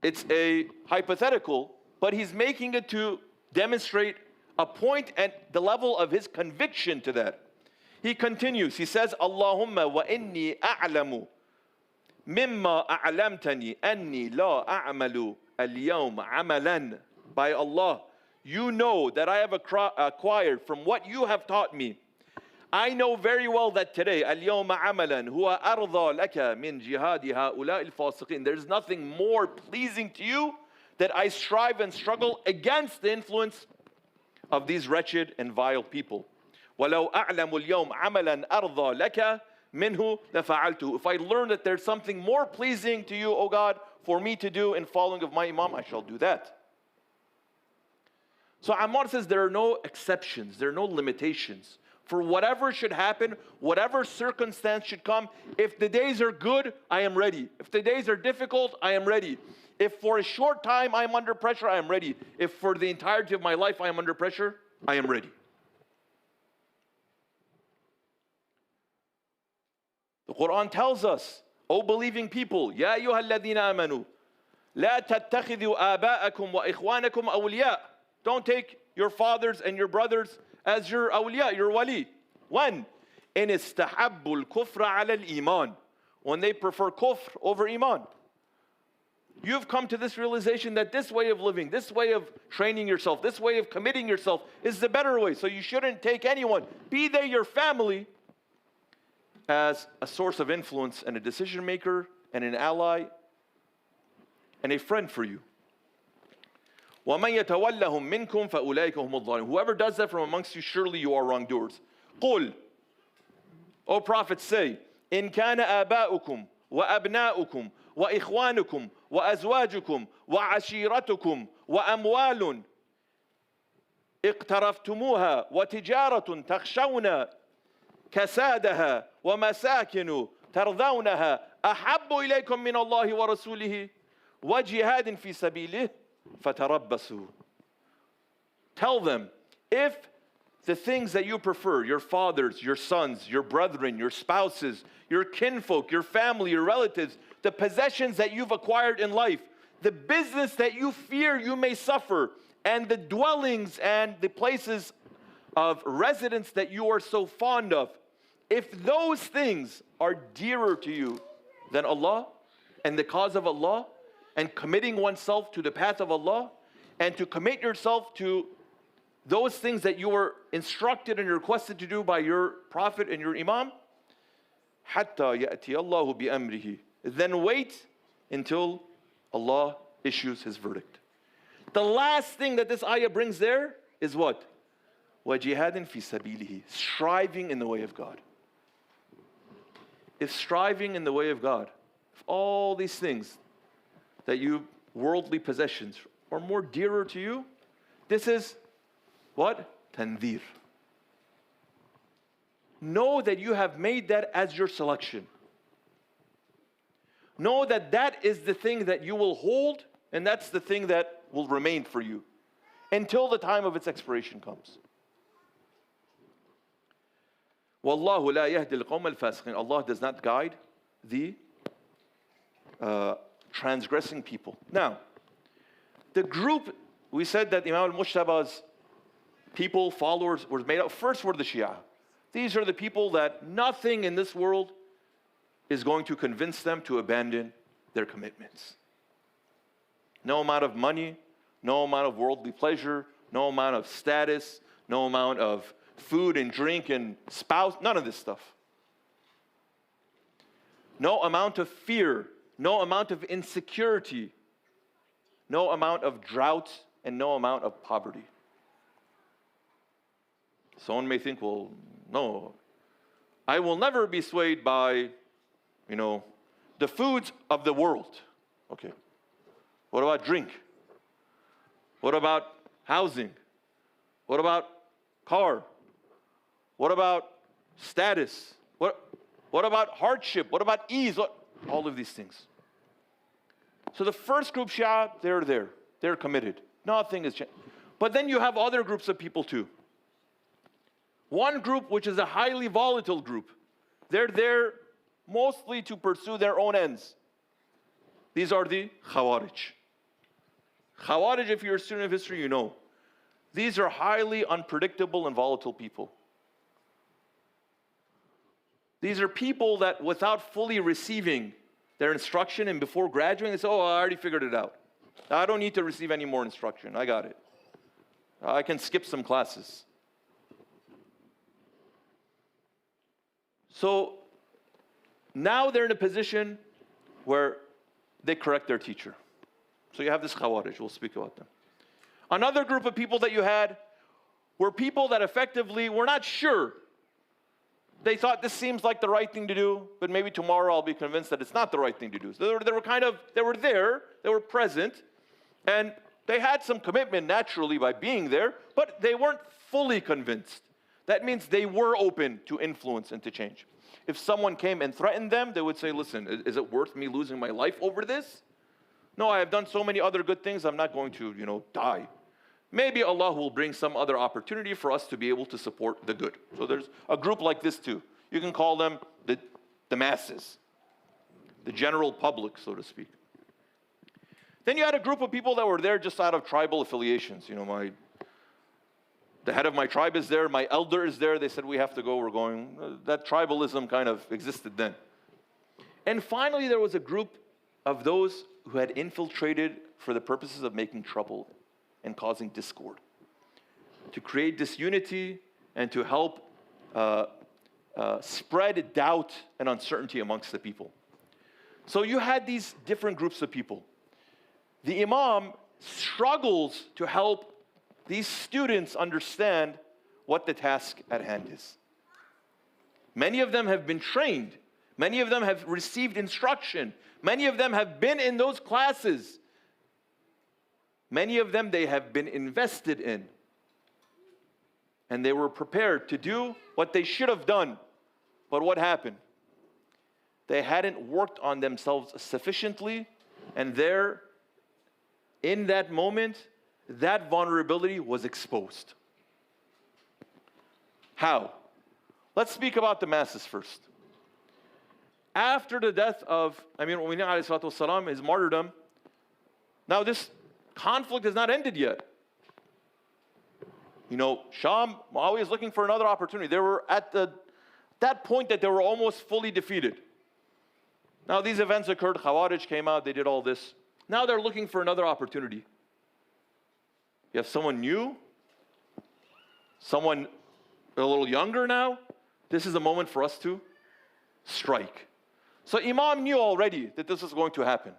It's a hypothetical, but he's making it to demonstrate a point at the level of his conviction to that. He continues, he says, Allahumma wa inni a'lamu mimma a'lamtani anni la a'malu al-yawm amalan. By Allah, you know that I have acquired from what you have taught me. I know very well that today, al-yawma amalan huwa arda laka min jihadi ha'ula'i al-fasiqin. There's nothing more pleasing to you that I strive and struggle against the influence of these wretched and vile people. وَلَوْ أَعْلَمُ الْيَوْمَ عَمَلًا أَرْضَى لَكَ مِنْهُ لَفَعَلْتُهُ. If I learn that there's something more pleasing to you, O God, for me to do in following of my Imam, I shall do that. So Ammar says there are no exceptions, there are no limitations. For whatever should happen, whatever circumstance should come, if the days are good, I am ready. If the days are difficult, I am ready. If for a short time I am under pressure, I am ready. If for the entirety of my life I am under pressure, I am ready. The Quran tells us, O believing people, Ya ayyuha alladhina amanu, la tattakhidhu aba'akum wa ikhwanakum awliya. Don't take your fathers and your brothers as your awliya, your wali. When? In istahabbul kufra ala al-iman. When they prefer kufr over iman. You've come to this realization that this way of living, this way of training yourself, this way of committing yourself is the better way. So you shouldn't take anyone, be they your family, as a source of influence and a decision maker and an ally and a friend for you. وَمَنْ يَتَوَلَّهُمْ مِنْكُمْ فَأُولَٰئِكَ هُمُ الظَّالِمُونَ. Whoever does that from amongst you, surely you are wrongdoers. قُلْ, O Prophet, say, إِنْ كَانَ آبَاؤُكُمْ وَأَبْنَاؤُكُمْ وَإِخْوَانُكُمْ وَأَزْوَاجُكُمْ وَعَشِيرَتُكُمْ وَأَمْوَالٌ اقْتَرَفْتُمُوهَا وَتِجَارَةٌ تَخْشَوْنَ كَسَادَهَا وَمَسَاكِنُ تَرْضَوْنَهَا أَحَبُّ إِلَيْكُم مِّنَ اللَّهِ وَرَسُولِهِ وَجِهَادٍ فِي سَبِيلِهِ فَتَرَبَّصُوا. Tell them, if the things that you prefer, your fathers, your sons, your brethren, your spouses, your kinfolk, your family, your relatives, the possessions that you've acquired in life, the business that you fear you may suffer, and the dwellings and the places of residence that you are so fond of, if those things are dearer to you than Allah and the cause of Allah, and committing oneself to the path of Allah, and to commit yourself to those things that you were instructed and requested to do by your Prophet and your Imam, حَتَّى يَأْتِيَ اللَّهُ بِأَمْرِهِ. Then wait until Allah issues His verdict. The last thing that this ayah brings there is what? وَجِهَادٍ فِي سَبِيلِهِ. Striving in the way of God. If striving in the way of God, if all these things that you, worldly possessions, are more dearer to you, this is what? Tanveer. Know that you have made that as your selection. Know that that is the thing that you will hold, and that's the thing that will remain for you until the time of its expiration comes. وَاللَّهُ لَا يَهْدِي الْقَوْمَ الْفَاسِقِينَ. Allah does not guide the transgressing people. Now, the group, we said that Imam al-Mujtaba's people, followers, were made up. First were the Shia. These are the people that nothing in this world is going to convince them to abandon their commitments. No amount of money, no amount of worldly pleasure, no amount of status, no amount of food and drink and spouse, none of this stuff. No amount of fear, no amount of insecurity, no amount of drought, and no amount of poverty. Someone may think, well, no, I will never be swayed by, the foods of the world. Okay. What about drink? What about housing? What about car? What about status? What about hardship? What about ease? All of these things. So the first group, Shia, they're there. They're committed. Nothing is changed. But then you have other groups of people too. One group, which is a highly volatile group. They're there mostly to pursue their own ends. These are the Khawarij. Khawarij, if you're a student of history, you know. These are highly unpredictable and volatile people. These are people that without fully receiving their instruction and before graduating, they say, oh, I already figured it out. I don't need to receive any more instruction. I got it. I can skip some classes. So now they're in a position where they correct their teacher. So you have this Khawarij, we'll speak about them. Another group of people that you had were people that effectively were not sure. They thought this seems like the right thing to do, but maybe tomorrow I'll be convinced that it's not the right thing to do. So they were there, they were present, and They had some commitment naturally by being there, but they weren't fully convinced. That means they were open to influence and to change. If someone came and threatened them, they would say, listen, is it worth me losing my life over this? No, I have done so many other good things, I'm not going to, die. Maybe Allah will bring some other opportunity for us to be able to support the good. So there's a group like this too. You can call them the masses, the general public, so to speak. Then you had a group of people that were there just out of tribal affiliations. The head of my tribe is there, my elder is there. They said, we have to go, we're going. That tribalism kind of existed then. And finally, there was a group of those who had infiltrated for the purposes of making trouble and causing discord, to create disunity and to help spread doubt and uncertainty amongst the people. So you had these different groups of people. The Imam struggles to help these students understand what the task at hand is. Many of them have been trained. Many of them have received instruction. Many of them have been in those classes. Many of them they have been invested in. And they were prepared to do what they should have done. But what happened? They hadn't worked on themselves sufficiently, and in that moment, that vulnerability was exposed. How? Let's speak about the masses first. After the death of Amir al-Mu'minin, his martyrdom, now this conflict has not ended yet. Sham, Muawiyah is looking for another opportunity. They were at that point that they were almost fully defeated. Now these events occurred, Khawarij came out, they did all this. Now they're looking for another opportunity. You have someone new, someone a little younger now. This is a moment for us to strike. So Imam knew already that this was going to happen.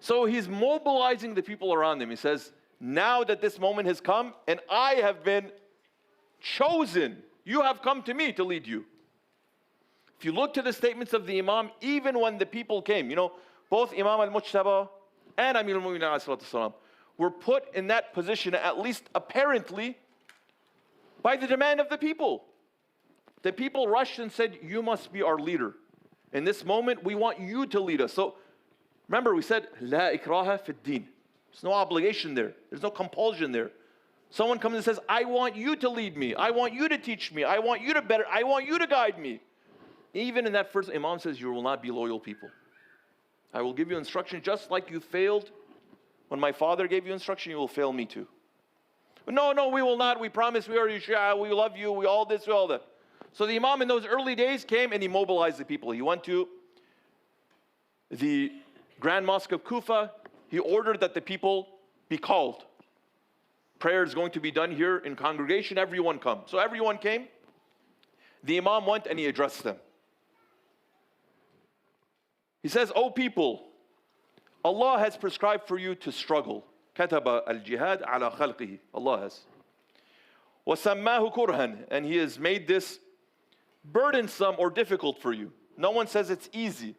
So he's mobilizing the people around him. He says, now that this moment has come and I have been chosen, you have come to me to lead you. If you look to the statements of the Imam, even when the people came, both Imam al-Mujtaba and Amir al-Mu'minin were put in that position, at least apparently, by the demand of the people. The people rushed and said, you must be our leader. In this moment, we want you to lead us. So remember, we said, La ikraha fid din. There's no obligation there. There's no compulsion there. Someone comes and says, I want you to lead me. I want you to teach me. I want you to guide me. Even in that first, Imam says, you will not be loyal people. I will give you instruction just like you failed when my father gave you instruction, you will fail me too. But no, we will not. We promise we are Shia. We love you. We all this, we all that. So the Imam in those early days came and he mobilized the people. He went to the Grand Mosque of Kufa. He ordered that the people be called. Prayer is going to be done here in congregation. Everyone come. So everyone came. The Imam went and he addressed them. He says, O people, Allah has prescribed for you to struggle. Kataba al-jihad ala khalqihi. Allah has. وَسَمَّاهُ كُرْهًا. And He has made this burdensome or difficult for you. No one says it's easy.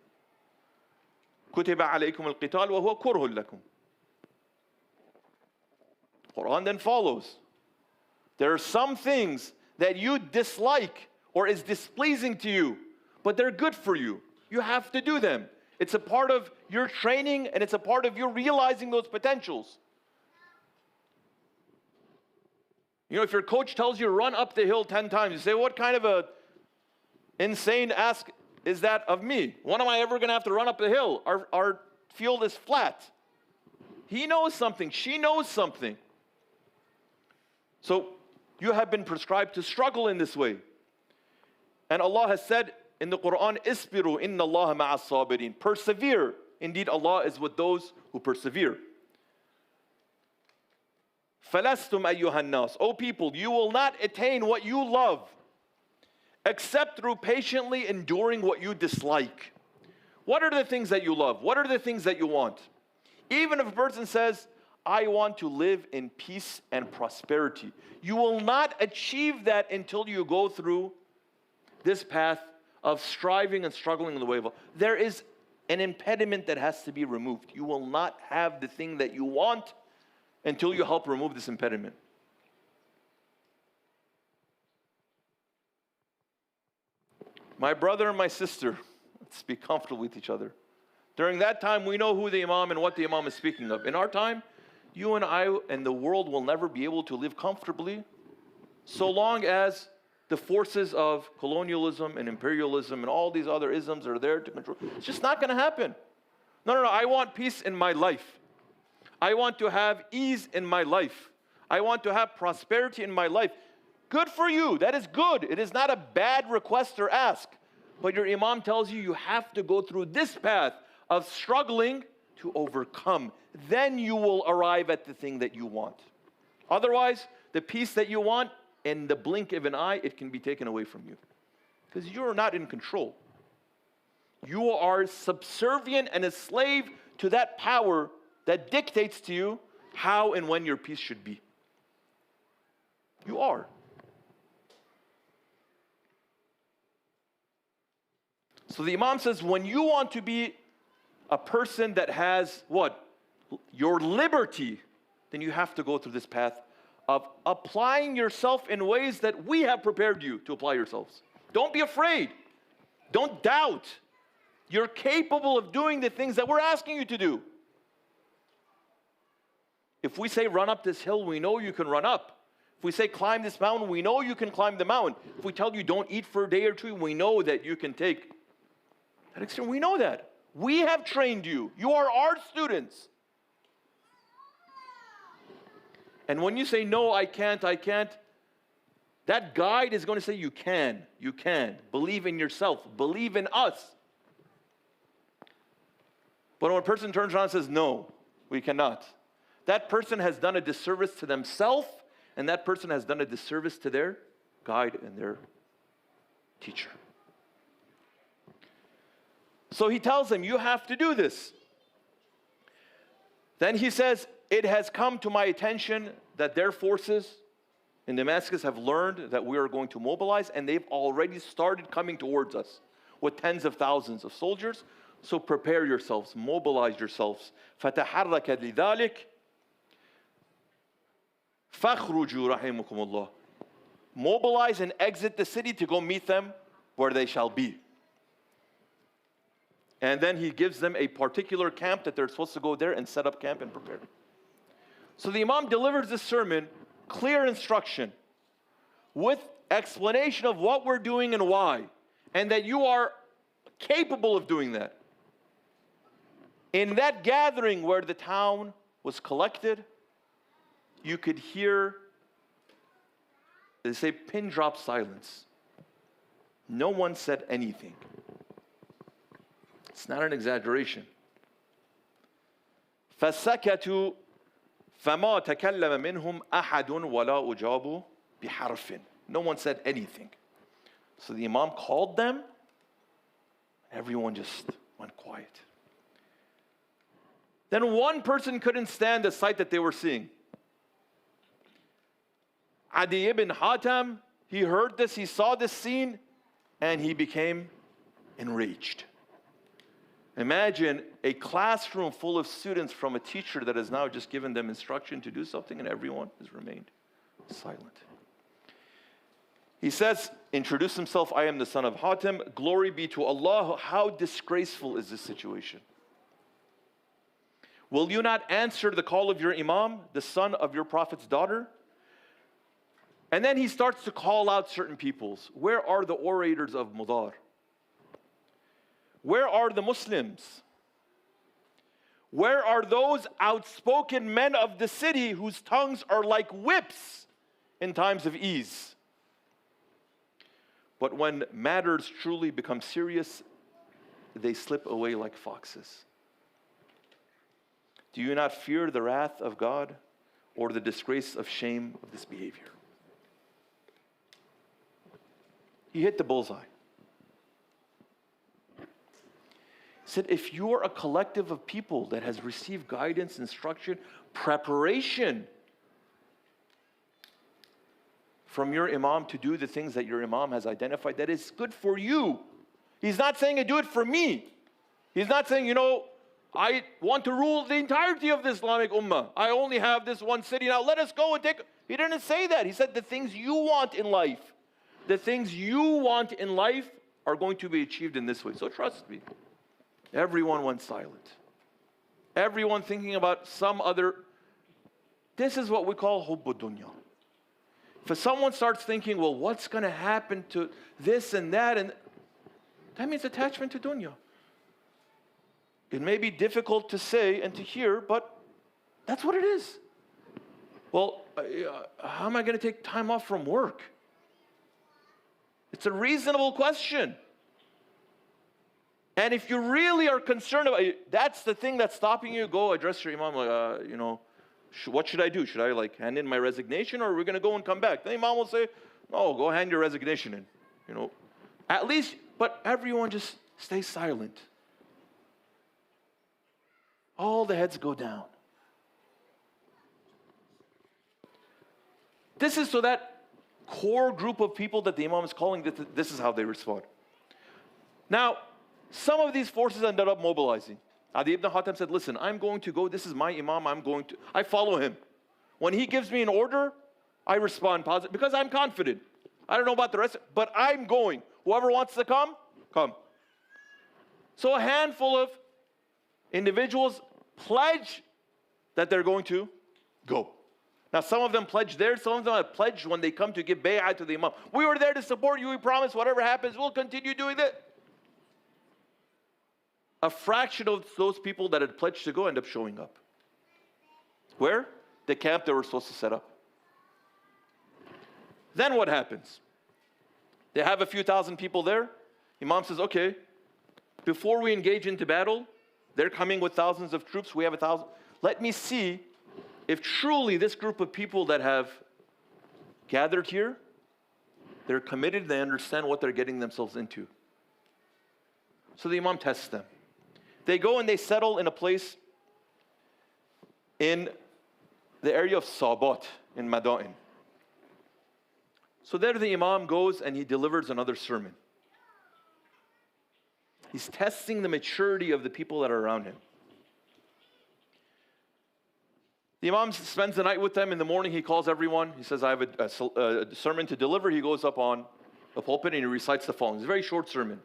كُتِبَ عَلَيْكُمُ الْقِتَالُ وَهُوَ كُرْهٌ لَكُمْ. Quran then follows. There are some things that you dislike or is displeasing to you, but they're good for you. You have to do them. It's a part of your training and it's a part of you realizing those potentials. If your coach tells you run up the hill 10 times, you say, what kind of a insane ask is that of me? When am I ever going to have to run up the hill? Our field is flat. He knows something. She knows something. So you have been prescribed to struggle in this way. And Allah has said in the Quran, Isbiru inna Allah ma'as sabirin. Persevere. Indeed, Allah is with those who persevere. Falastum ayyuhan nas. O people, you will not attain what you love except through patiently enduring what you dislike. What are the things that you love? What are the things that you want? Even if a person says, I want to live in peace and prosperity, you will not achieve that until you go through this path of striving and struggling in the way of Allah. There is an impediment that has to be removed. You will not have the thing that you want until you help remove this impediment. My brother and my sister, let's be comfortable with each other. During that time, we know who the Imam and what the Imam is speaking of. In our time, you and I and the world will never be able to live comfortably so long as the forces of colonialism and imperialism and all these other isms are there to control. It's just not going to happen. No. I want peace in my life. I want to have ease in my life. I want to have prosperity in my life. Good for you. That is good. It is not a bad request or ask. But your Imam tells you you have to go through this path of struggling to overcome. Then you will arrive at the thing that you want. Otherwise, the peace that you want, in the blink of an eye, it can be taken away from you. Because you're not in control. You are subservient and a slave to that power that dictates to you how and when your peace should be. You are. So the Imam says, when you want to be a person that has what? Your liberty, then you have to go through this path of applying yourself in ways that we have prepared you to apply yourselves. Don't be afraid. Don't doubt. You're capable of doing the things that we're asking you to do. If we say run up this hill, we know you can run up. If we say climb this mountain, we know you can climb the mountain. If we tell you don't eat for a day or two, we know that you can take that extent. We know that. We have trained you. You are our students. And when you say, no, I can't, that guide is going to say, you can. Believe in yourself. Believe in us. But when a person turns around and says, no, we cannot, that person has done a disservice to themselves, and that person has done a disservice to their guide and their teacher. So he tells them, you have to do this. Then he says, it has come to my attention that their forces in Damascus have learned that we are going to mobilize, and they've already started coming towards us with tens of thousands of soldiers. So prepare yourselves, mobilize yourselves. فَتَحَرَّكَ لِذَلِكَ فَخْرُجُوا رَحِمُكُمُ اللَّهِ. Mobilize and exit the city to go meet them where they shall be. And then he gives them a particular camp that they're supposed to go there and set up camp and prepare. So the Imam delivers this sermon, clear instruction, with explanation of what we're doing and why, and that you are capable of doing that. In that gathering where the town was collected, you could hear, they say, pin drop silence. No one said anything. It's not an exaggeration. فَسَكَتُوا فَمَا تَكَلَّمَ مِنْهُمْ أَحَدٌ وَلَا أُجَابُوا بِحَرْفٍ. No one said anything. So the Imam called them. Everyone just went quiet. Then one person couldn't stand the sight that they were seeing. Adi ibn Hatim, he heard this, he saw this scene, and he became enraged. Imagine a classroom full of students from a teacher that has now just given them instruction to do something, and everyone has remained silent. He says, introduce himself, I am the son of Hatim. Glory be to Allah. How disgraceful is this situation? Will you not answer the call of your Imam, the son of your Prophet's daughter? And then he starts to call out certain peoples. Where are the orators of Mudar? Where are the Muslims? Where are those outspoken men of the city whose tongues are like whips in times of ease? But when matters truly become serious, they slip away like foxes. Do you not fear the wrath of God or the disgrace of shame of this behavior? He hit the bullseye. He said, if you're a collective of people that has received guidance, instruction, preparation from your Imam to do the things that your Imam has identified, that is good for you. He's not saying, do it for me. He's not saying, you know, I want to rule the entirety of the Islamic Ummah. I only have this one city now. Let us go and take. He didn't say that. He said the things you want in life, the things you want in life are going to be achieved in this way. So trust me. Everyone went silent. Everyone thinking about some other. This is what we call hubbu dunya. If someone starts thinking, well, what's going to happen to this and that means attachment to dunya. It may be difficult to say and to hear, but that's what it is. Well, how am I going to take time off from work? It's a reasonable question. And if you really are concerned about it, that's the thing that's stopping you, go address your imam, like, you know, what should I do? Should I like hand in my resignation, or are we going to go and come back? The imam will say, no, go hand your resignation in. You know, at least, but everyone just stay silent. All the heads go down. This is so that core group of people that the imam is calling, this is how they respond. Now, some of these forces ended up mobilizing. Adi ibn Hatim said, listen, I'm going to go, this is my imam, I follow him. When he gives me an order, I respond positive, because I'm confident. I don't know about the rest, but I'm going. Whoever wants to come, come. So a handful of individuals pledge that they're going to go. Now, some of them pledged there, some of them have pledged when they come to give bay'ah to the imam. We were there to support you, we promise whatever happens, we'll continue doing that. A fraction of those people that had pledged to go end up showing up. Where? The camp they were supposed to set up. Then what happens? They have a few thousand people there. Imam says, okay, before we engage into battle, they're coming with thousands of troops, we have 1,000. Let me see if truly this group of people that have gathered here, they're committed, they understand what they're getting themselves into. So the imam tests them. They go and they settle in a place in the area of Sabat in Madain. So there the imam goes and he delivers another sermon. He's testing the maturity of the people that are around him. The imam spends the night with them. In the morning, he calls everyone. He says, I have a sermon to deliver. He goes up on the pulpit and he recites the following. It's a very short sermon.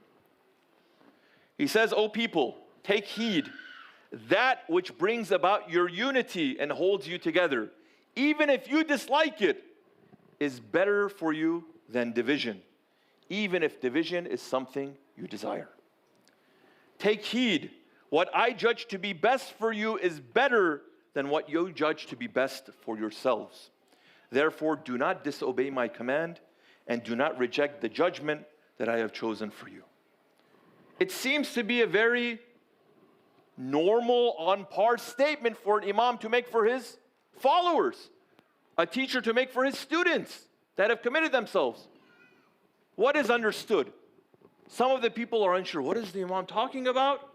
He says, O people, take heed. That which brings about your unity and holds you together, even if you dislike it, is better for you than division, even if division is something you desire. Take heed. What I judge to be best for you is better than what you judge to be best for yourselves. Therefore, do not disobey my command and do not reject the judgment that I have chosen for you. It seems to be a very normal, on-par statement for an imam to make for his followers, a teacher to make for his students that have committed themselves. What is understood? Some of the people are unsure. What is the imam talking about?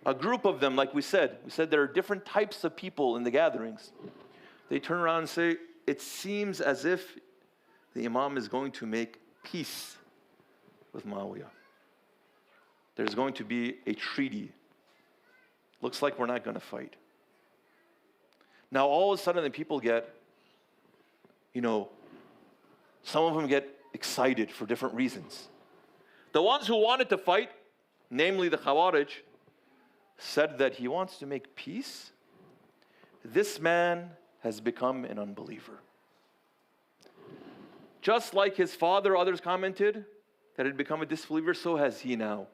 A group of them, like we said there are different types of people in the gatherings. They turn around and say, it seems as if the imam is going to make peace with Muawiyah. There's going to be a treaty. Looks like we're not going to fight. Now, all of a sudden, the people get, some of them get excited for different reasons. The ones who wanted to fight, namely the Khawarij, said that he wants to make peace. This man has become an unbeliever. Just like his father, others commented, that had become a disbeliever, so has he now,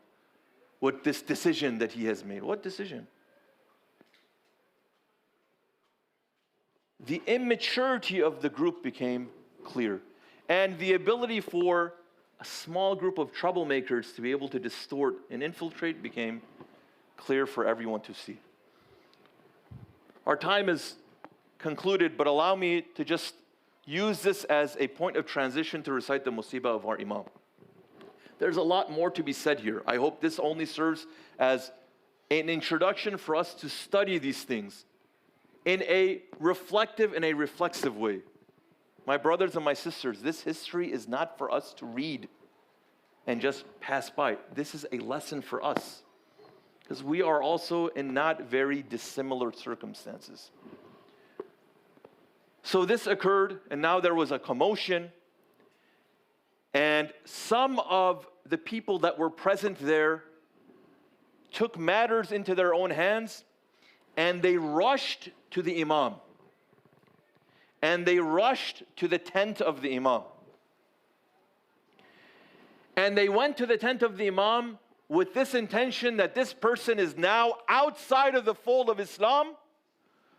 with this decision that he has made. What decision? The immaturity of the group became clear, and the ability for a small group of troublemakers to be able to distort and infiltrate became clear for everyone to see. Our time is concluded, but allow me to just use this as a point of transition to recite the musibah of our Imam. There's a lot more to be said here. I hope this only serves as an introduction for us to study these things in a reflective and a reflexive way. My brothers and my sisters, this history is not for us to read and just pass by. This is a lesson for us. because we are also in not very dissimilar circumstances. So this occurred, and now there was a commotion, and some of the people that were present there took matters into their own hands, and they rushed to the Imam. And they rushed to the tent of the Imam. And they went to the tent of the Imam with this intention that this person is now outside of the fold of Islam,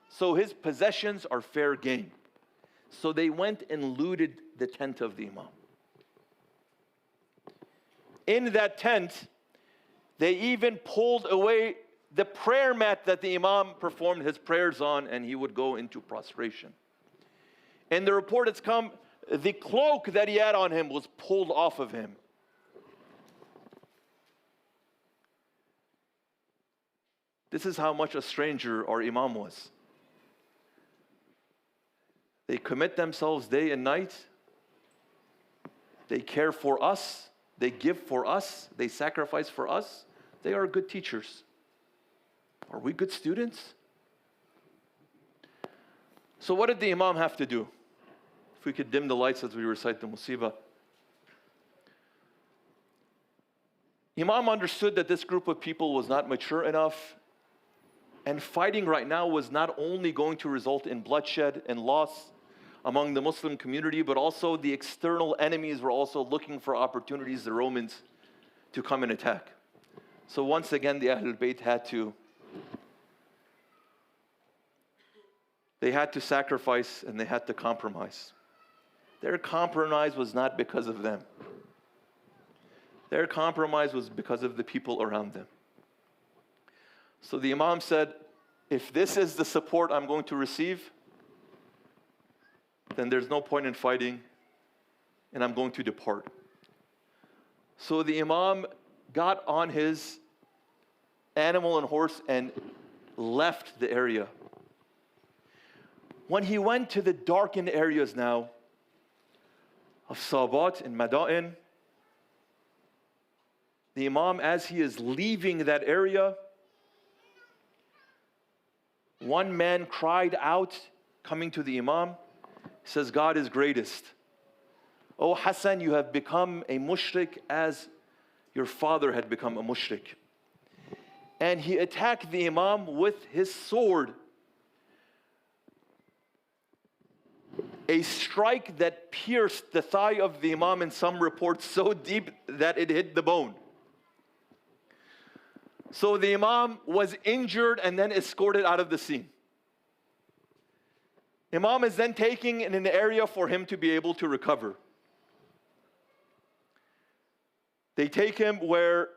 so his possessions are fair game. So they went and looted the tent of the Imam. In that tent, they even pulled away the prayer mat that the Imam performed his prayers on, and he would go into prostration. In the report it's come, the cloak that he had on him was pulled off of him. This is how much a stranger our Imam was. They commit themselves day and night. They care for us. They give for us. They sacrifice for us. They are good teachers. Are we good students? So what did the Imam have to do? If we could dim the lights as we recite the Musibah. Imam understood that this group of people was not mature enough, and fighting right now was not only going to result in bloodshed and loss among the Muslim community, but also the external enemies were also looking for opportunities, the Romans, to come and attack. So once again, the Ahlul Bayt had to sacrifice, and they had to compromise. Their compromise was not because of them. Their compromise was because of the people around them. So the Imam said, if this is the support I'm going to receive, then there's no point in fighting, and I'm going to depart. So the Imam got on his animal and horse and left the area. When he went to the darkened areas now of Sabat and Madain, the Imam, as he is leaving that area, one man cried out, coming to the Imam, says, God is greatest. Oh Hassan, you have become a mushrik as your father had become a mushrik. And he attacked the Imam with his sword. A strike that pierced the thigh of the Imam, in some reports, so deep that it hit the bone. So the Imam was injured and then escorted out of the scene. Imam is then taken in an area for him to be able to recover. They take him where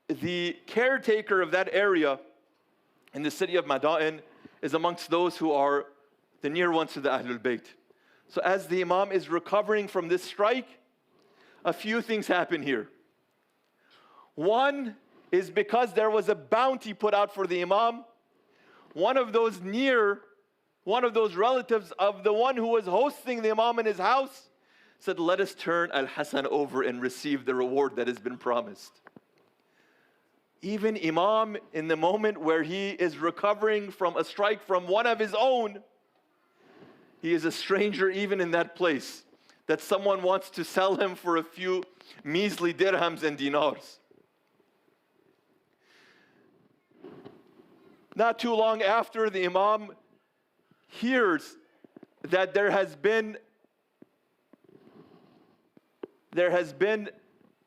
the caretaker of that area in the city of Madain is amongst those who are the near ones to the Ahlul Bayt. So as the Imam is recovering from this strike, a few things happen here. One is because there was a bounty put out for the Imam. One of those relatives of the one who was hosting the Imam in his house said, let us turn Al-Hasan over and receive the reward that has been promised. Even Imam, in the moment where he is recovering from a strike from one of his own, he is a stranger even in that place, that someone wants to sell him for a few measly dirhams and dinars. Not too long after, the Imam hears that there has been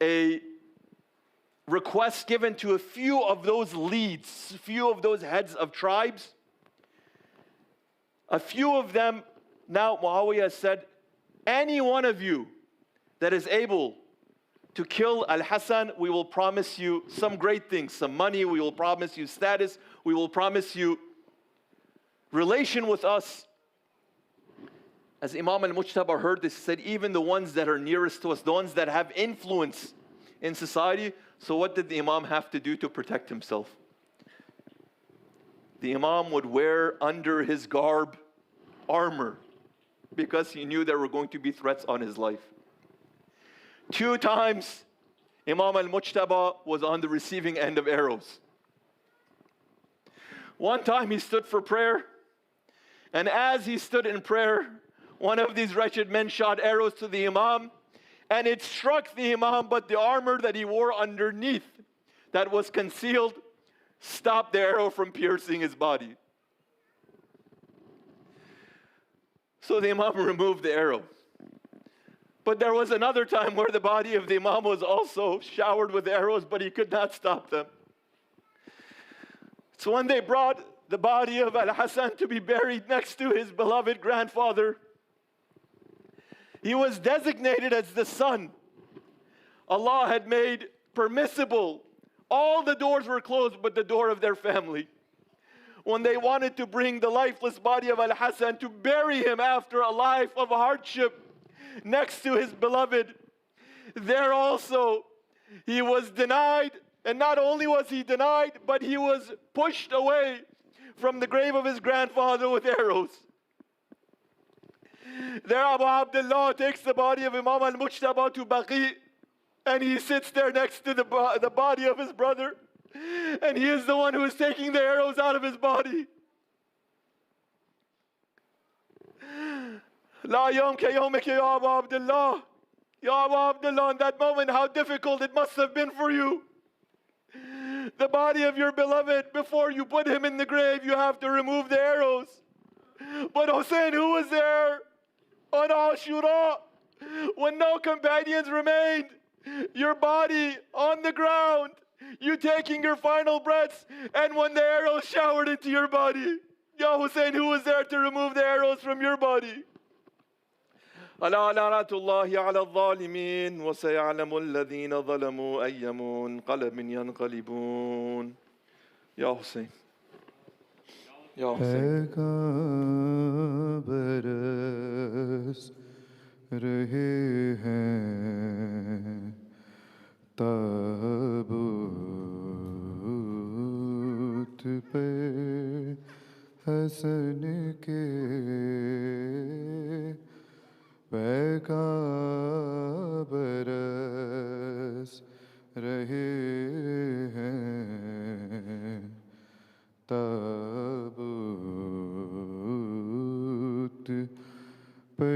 a request given to a few of those leads, a few of those heads of tribes. A few of them, now Muawiyah said, any one of you that is able to kill Al-Hasan, we will promise you some great things, some money, we will promise you status, we will promise you relation with us. As Imam al-Mujtaba heard this, he said, even the ones that are nearest to us, the ones that have influence in society. So what did the Imam have to do to protect himself? The Imam would wear under his garb armor because he knew there were going to be threats on his life. 2 times, Imam al-Mujtaba was on the receiving end of arrows. One time he stood for prayer, and as he stood in prayer, one of these wretched men shot arrows to the Imam, and it struck the Imam, but the armor that he wore underneath that was concealed stopped the arrow from piercing his body. So the Imam removed the arrow. But there was another time where the body of the Imam was also showered with arrows, but he could not stop them. So when they brought the body of Al-Hasan to be buried next to his beloved grandfather, he was designated as the son. Allah had made permissible. All the doors were closed but the door of their family. When they wanted to bring the lifeless body of Al-Hasan to bury him after a life of hardship next to his beloved, there also he was denied. And not only was he denied, but he was pushed away from the grave of his grandfather with arrows. There Abu Abdullah takes the body of Imam al-Mujtaba to Baqi, and he sits there next to the body of his brother, and he is the one who is taking the arrows out of his body. La yawm ka yawmika ya Abu Abdullah. Ya Abu Abdullah, in that moment, how difficult it must have been for you. The body of your beloved, before you put him in the grave, you have to remove the arrows. But Hussein, who was there on Ashura, when no companions remained, your body on the ground, you taking your final breaths, and when the arrows showered into your body, Ya Hussein, who was there to remove the arrows from your body? ألا لعنة الله على الظالمين وسيعلم الذين ظلموا أي منقلب ينقلبون. Ya Hussein. Ya Hussein. बरस रहे हैं ताबूत पे हसन के पैका बरस रहे हैं ताबूत पे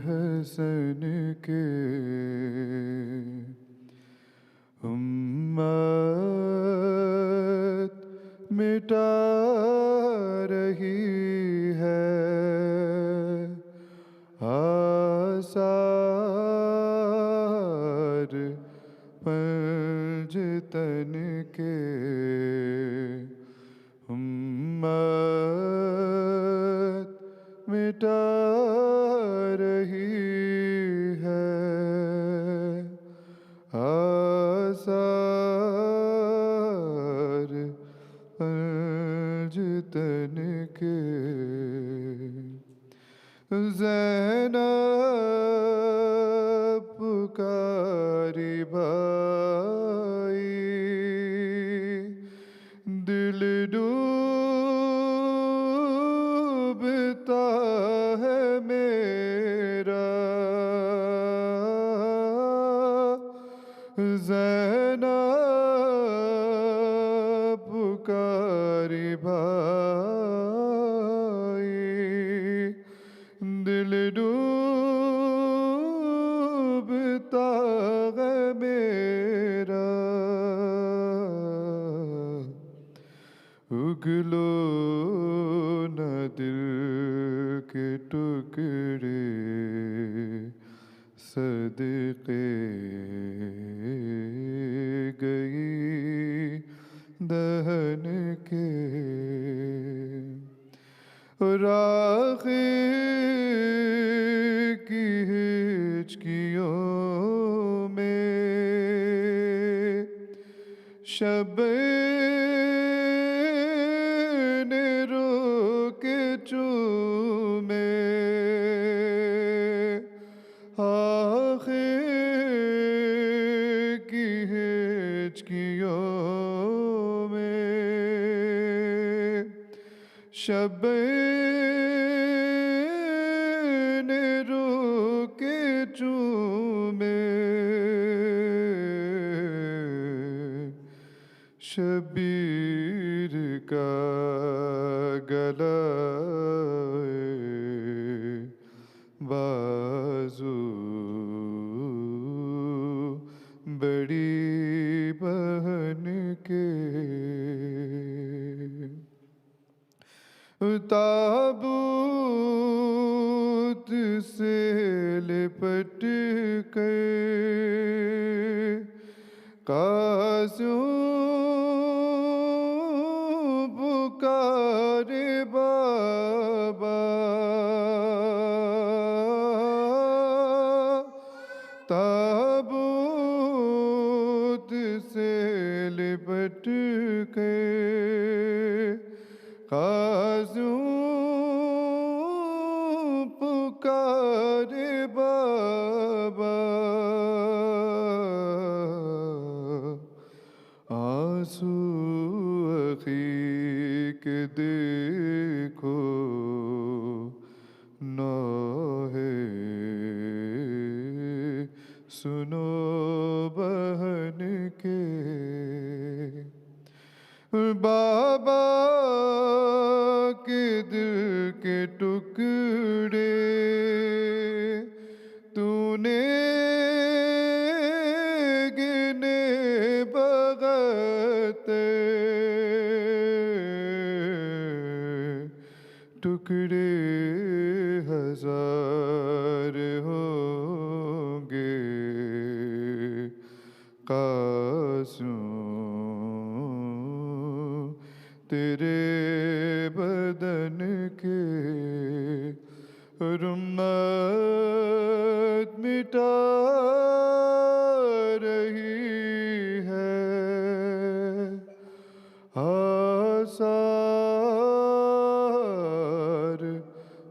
हसन के उम्मत मिटा रही है आसार पंजतन के उम्मत मिटा रही है आसार पंजतन के ज़ैनब पुकारी भाई दिल डूबता है मेरा ज़ैनब पुकारी भाई दिल डूबता है मेरा उगलो न दिल के टुकड़े सदके गई दहन के राख़ी की हिचकियों में शब ने रोके चूमे आख़िर की हिचकियों में शब ने रोके चूमे शबीर का गला बाजू बड़ी बहन के ताबूत से लिपट कर काज़ों पुकारे बाबा ताबूत से लिपट कर काज़ों पुकारे बाबा आंसू अखी के देखो नौहे सुनो बहन के बाबा के दिल के टुकड़े तूने गिने बगत टुकड़े हजार होंगे कासों तेरे बदन के रुम्मत मिटा रही है आसार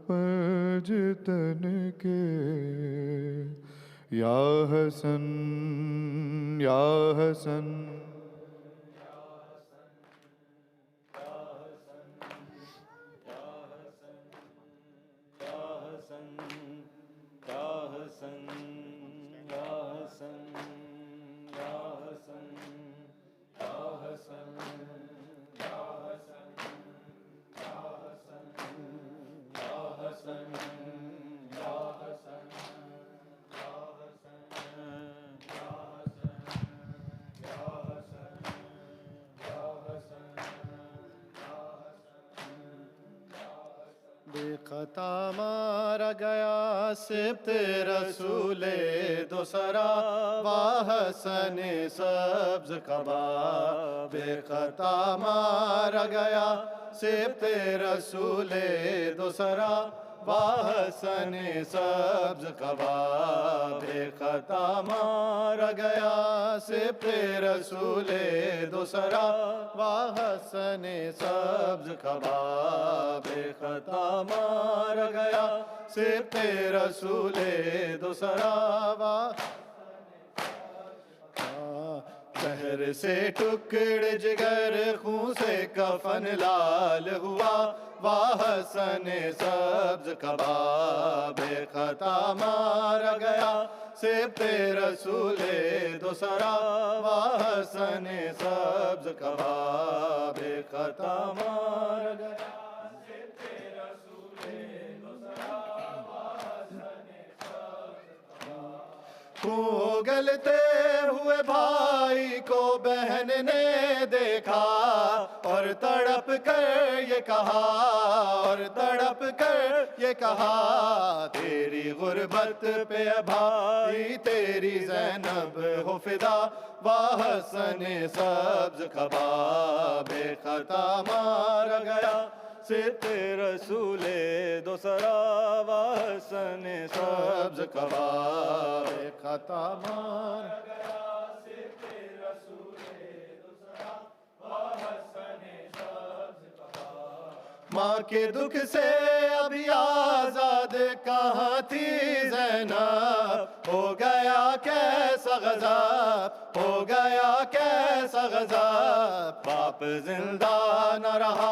पंजतन के या हसन या हसन बेखता मारा गया सिब्ते रसूले दूसरा वाहसन सब्ज कबा बेखता मारा गया सिब्ते रसूले दूसरा वाहसन सब्ज कबा बेखता मारा गया सिब्ते रसूले दूसरा वाहसन सब्ज कबा बेखता मारा गया सिब्ते रसूले दूसरा शहर से टुकड़े जिगर खून से कफन लाल हुआ वाहसन सब्ज कबा बेखता मारा गया सिब्ते रसूले दूसरा वाहसन सब्ज कबा बेखता मारा गया सिब्ते रसूले दूसरा वाहसन सब्ज कबा को गलते हुए भाई को बहन ने देखा और तड़प कर ये कहा और तड़प कर ये कहा तेरी गुर्बत पे भाई तेरी ज़ैनब हो फिदा वाहसन सब्ज कबा बेखता मारा गया सिब्ते रसूले दूसरा वाहसन सब्ज कबा बेखता मारा गया सिब्ते रसूले दूसरा वाहसन सब्ज कबा माँ के दुख से अभी आजाद कहाँ थी ज़ैनब हो गया कैसा गज़ब हो गया कैसा गज़ब बाप जिंदा न रहा